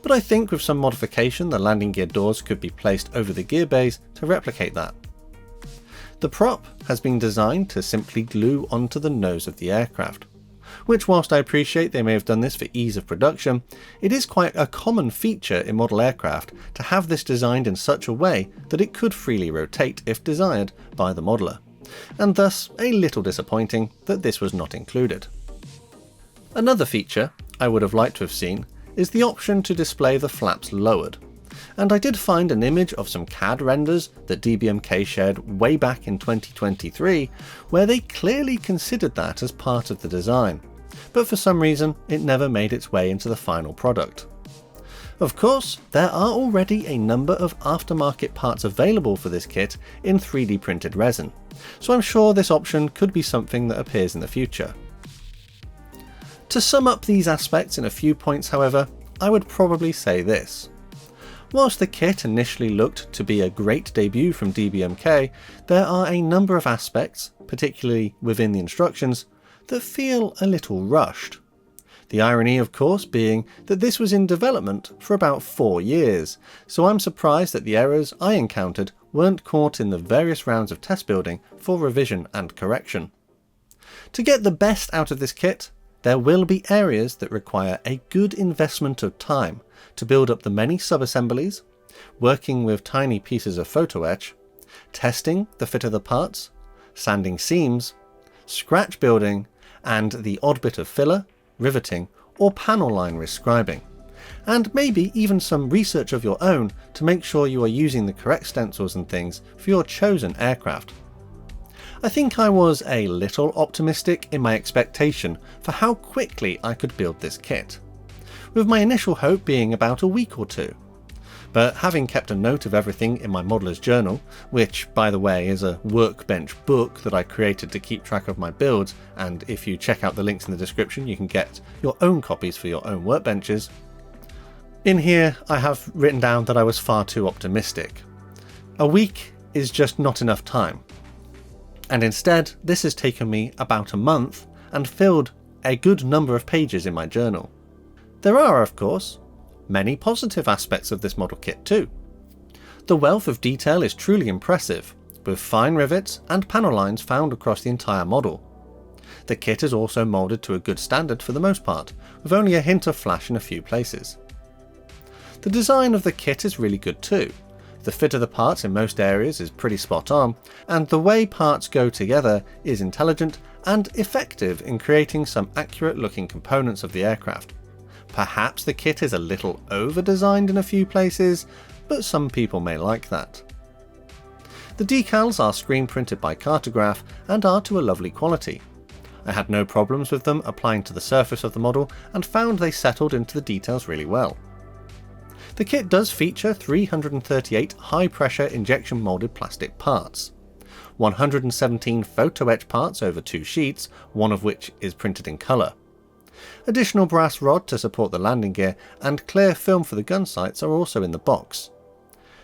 But I think with some modification the landing gear doors could be placed over the gear bays to replicate that. The prop has been designed to simply glue onto the nose of the aircraft, which, whilst I appreciate they may have done this for ease of production, it is quite a common feature in model aircraft to have this designed in such a way that it could freely rotate if desired by the modeler, and thus a little disappointing that this was not included. Another feature I would have liked to have seen is the option to display the flaps lowered, and I did find an image of some CAD renders that DBMK shared way back in 2023 where they clearly considered that as part of the design, but for some reason it never made its way into the final product. Of course, there are already a number of aftermarket parts available for this kit in 3D printed resin, so I'm sure this option could be something that appears in the future. To sum up these aspects in a few points, however, I would probably say this. Whilst the kit initially looked to be a great debut from DBMK, there are a number of aspects, particularly within the instructions, that feel a little rushed. The irony, of course, being that this was in development for about 4 years, so I'm surprised that the errors I encountered weren't caught in the various rounds of test building for revision and correction. To get the best out of this kit, there will be areas that require a good investment of time to build up the many sub-assemblies, working with tiny pieces of photo etch, testing the fit of the parts, sanding seams, scratch building, and the odd bit of filler, riveting, or panel line rescribing, and maybe even some research of your own to make sure you are using the correct stencils and things for your chosen aircraft. I think I was a little optimistic in my expectation for how quickly I could build this kit, with my initial hope being about a week or two. But having kept a note of everything in my modeller's journal, which by the way is a workbench book that I created to keep track of my builds, and if you check out the links in the description you can get your own copies for your own workbenches, in here I have written down that I was far too optimistic. A week is just not enough time. And instead, this has taken me about a month and filled a good number of pages in my journal. There are, of course, many positive aspects of this model kit too. The wealth of detail is truly impressive, with fine rivets and panel lines found across the entire model. The kit is also moulded to a good standard for the most part, with only a hint of flash in a few places. The design of the kit is really good too. The fit of the parts in most areas is pretty spot on, and the way parts go together is intelligent and effective in creating some accurate looking components of the aircraft. Perhaps the kit is a little over-designed in a few places, but some people may like that. The decals are screen printed by Cartograph and are to a lovely quality. I had no problems with them applying to the surface of the model and found they settled into the details really well. The kit does feature 338 high-pressure injection moulded plastic parts, 117 photo etch parts over 2 sheets, one of which is printed in colour. Additional brass rod to support the landing gear and clear film for the gun sights are also in the box.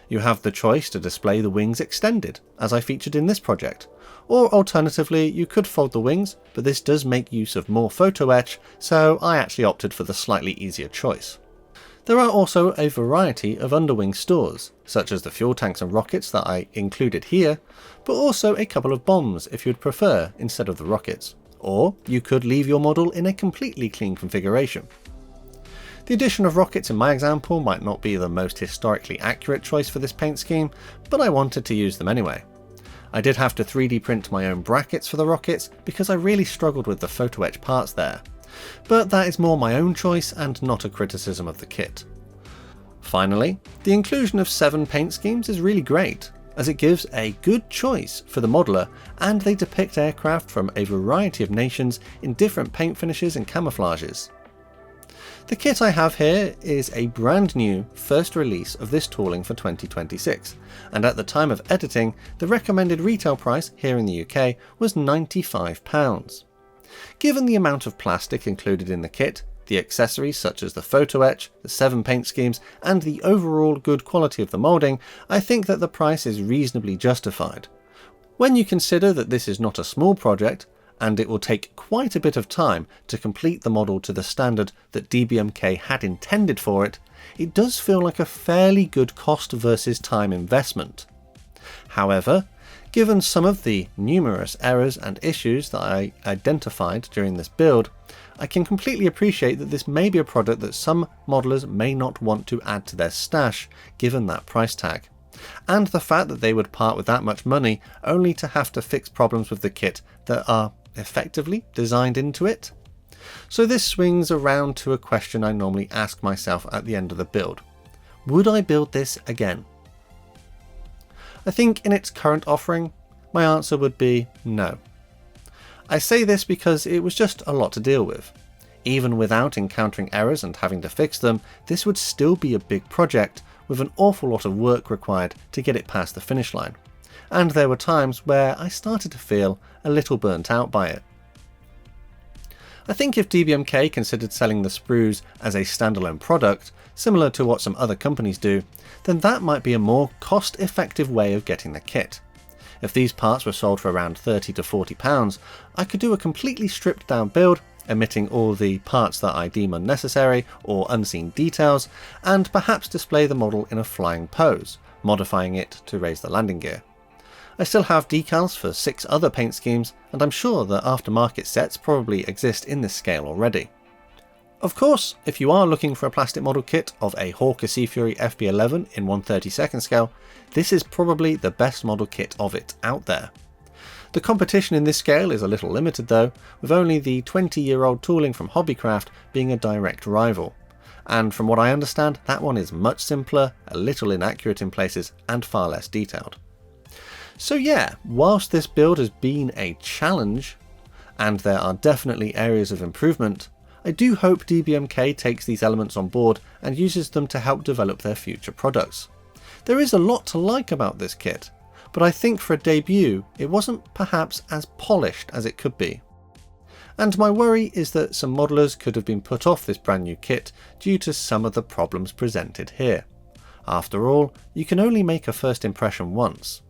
You have the choice to display the wings extended, as I featured in this project, or alternatively you could fold the wings, but this does make use of more photo etch, so I actually opted for the slightly easier choice. There are also a variety of underwing stores, such as the fuel tanks and rockets that I included here, but also a couple of bombs if you'd prefer instead of the rockets, or you could leave your model in a completely clean configuration. The addition of rockets in my example might not be the most historically accurate choice for this paint scheme, but I wanted to use them anyway. I did have to 3D print my own brackets for the rockets because I really struggled with the photo etch parts there. But that is more my own choice and not a criticism of the kit. Finally, the inclusion of 7 paint schemes is really great, as it gives a good choice for the modeler, and they depict aircraft from a variety of nations in different paint finishes and camouflages. The kit I have here is a brand new first release of this tooling for 2026, and at the time of editing, the recommended retail price here in the UK was £95. Given the amount of plastic included in the kit, the accessories such as the photo etch, the 7 paint schemes, and the overall good quality of the moulding, I think that the price is reasonably justified. When you consider that this is not a small project, and it will take quite a bit of time to complete the model to the standard that DBMK had intended for it, it does feel like a fairly good cost versus time investment. However, given some of the numerous errors and issues that I identified during this build, I can completely appreciate that this may be a product that some modelers may not want to add to their stash given that price tag, and the fact that they would part with that much money only to have to fix problems with the kit that are effectively designed into it. So this swings around to a question I normally ask myself at the end of the build. Would I build this again? I think in its current offering, my answer would be no. I say this because it was just a lot to deal with. Even without encountering errors and having to fix them, this would still be a big project with an awful lot of work required to get it past the finish line. And there were times where I started to feel a little burnt out by it. I think if DBMK considered selling the sprues as a standalone product, similar to what some other companies do, then that might be a more cost-effective way of getting the kit. If these parts were sold for around £30 to £40, I could do a completely stripped down build, omitting all the parts that I deem unnecessary or unseen details, and perhaps display the model in a flying pose, modifying it to raise the landing gear. I still have decals for 6 other paint schemes, and I'm sure that aftermarket sets probably exist in this scale already. Of course, if you are looking for a plastic model kit of a Hawker Sea Fury FB.11 in 1/32 scale, this is probably the best model kit of it out there. The competition in this scale is a little limited though, with only the 20-year-old tooling from Hobbycraft being a direct rival. And from what I understand, that one is much simpler, a little inaccurate in places, and far less detailed. So yeah, whilst this build has been a challenge, and there are definitely areas of improvement, I do hope DBMK takes these elements on board and uses them to help develop their future products. There is a lot to like about this kit, but I think for a debut it wasn't perhaps as polished as it could be. And my worry is that some modelers could have been put off this brand new kit due to some of the problems presented here. After all, you can only make a first impression once.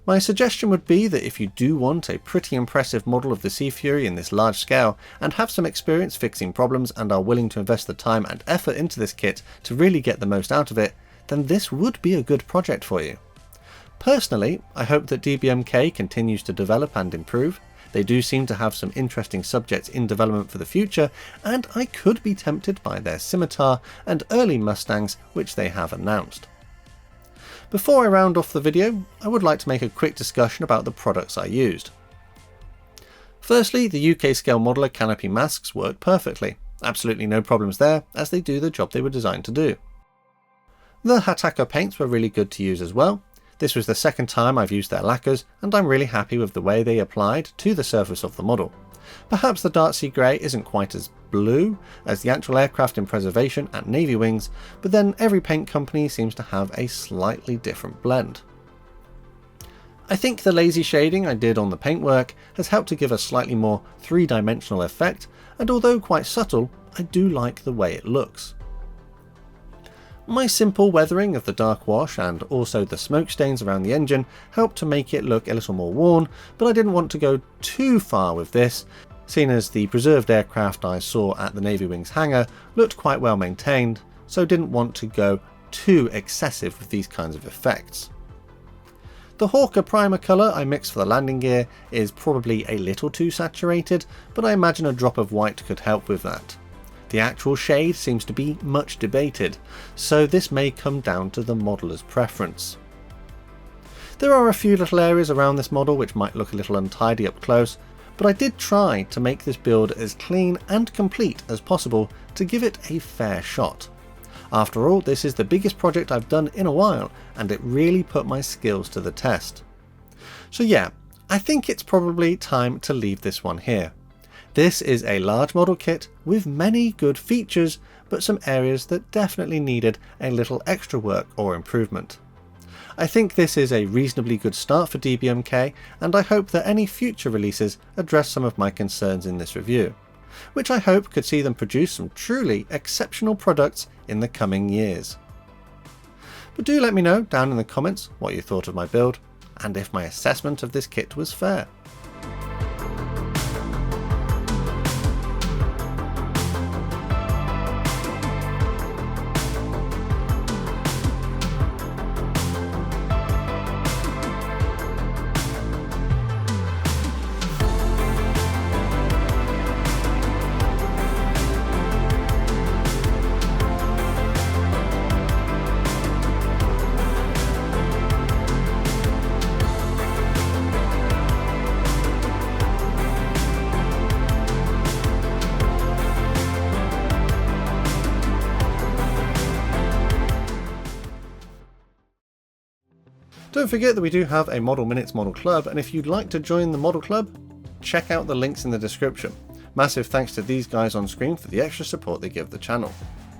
My suggestion would be that if you do want a pretty impressive model of the Sea Fury in this large scale and have some experience fixing problems and are willing to invest the time and effort into this kit to really get the most out of it, then this would be a good project for you. Personally, I hope that DBMK continues to develop and improve. They do seem to have some interesting subjects in development for the future, and I could be tempted by their Scimitar and early Mustangs which they have announced. Before I round off the video, I would like to make a quick discussion about the products I used. Firstly, the UK scale modeler canopy masks work perfectly. Absolutely no problems there, as they do the job they were designed to do. The Hataka paints were really good to use as well. This was the second time I've used their lacquers, and I'm really happy with the way they applied to the surface of the model. Perhaps the dark sea grey isn't quite as blue as the actual aircraft in preservation at Navy Wings, but then every paint company seems to have a slightly different blend. I think the lazy shading I did on the paintwork has helped to give a slightly more three-dimensional effect, and although quite subtle, I do like the way it looks. My simple weathering of the dark wash and also the smoke stains around the engine helped to make it look a little more worn, but I didn't want to go too far with this, seeing as the preserved aircraft I saw at the Navy Wings hangar looked quite well maintained, so didn't want to go too excessive with these kinds of effects. The Hawker primer colour I mixed for the landing gear is probably a little too saturated, but I imagine a drop of white could help with that. The actual shade seems to be much debated, so this may come down to the modeller's preference. There are a few little areas around this model which might look a little untidy up close, but I did try to make this build as clean and complete as possible to give it a fair shot. After all, this is the biggest project I've done in a while, and it really put my skills to the test. So yeah, I think it's probably time to leave this one here. This is a large model kit with many good features, but some areas that definitely needed a little extra work or improvement. I think this is a reasonably good start for DBMK, and I hope that any future releases address some of my concerns in this review, which I hope could see them produce some truly exceptional products in the coming years. But do let me know down in the comments what you thought of my build, and if my assessment of this kit was fair. Don't forget that we do have a Model Minutes Model Club, and if you'd like to join the Model Club, check out the links in the description. Massive thanks to these guys on screen for the extra support they give the channel.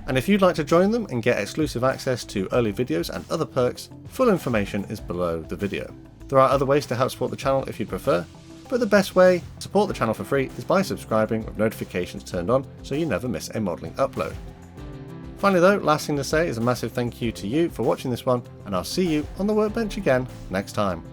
And if you'd like to join them and get exclusive access to early videos and other perks, full information is below the video. There are other ways to help support the channel if you'd prefer, but the best way to support the channel for free is by subscribing with notifications turned on so you never miss a modelling upload. Finally though, last thing to say is a massive thank you to you for watching this one, and I'll see you on the workbench again next time.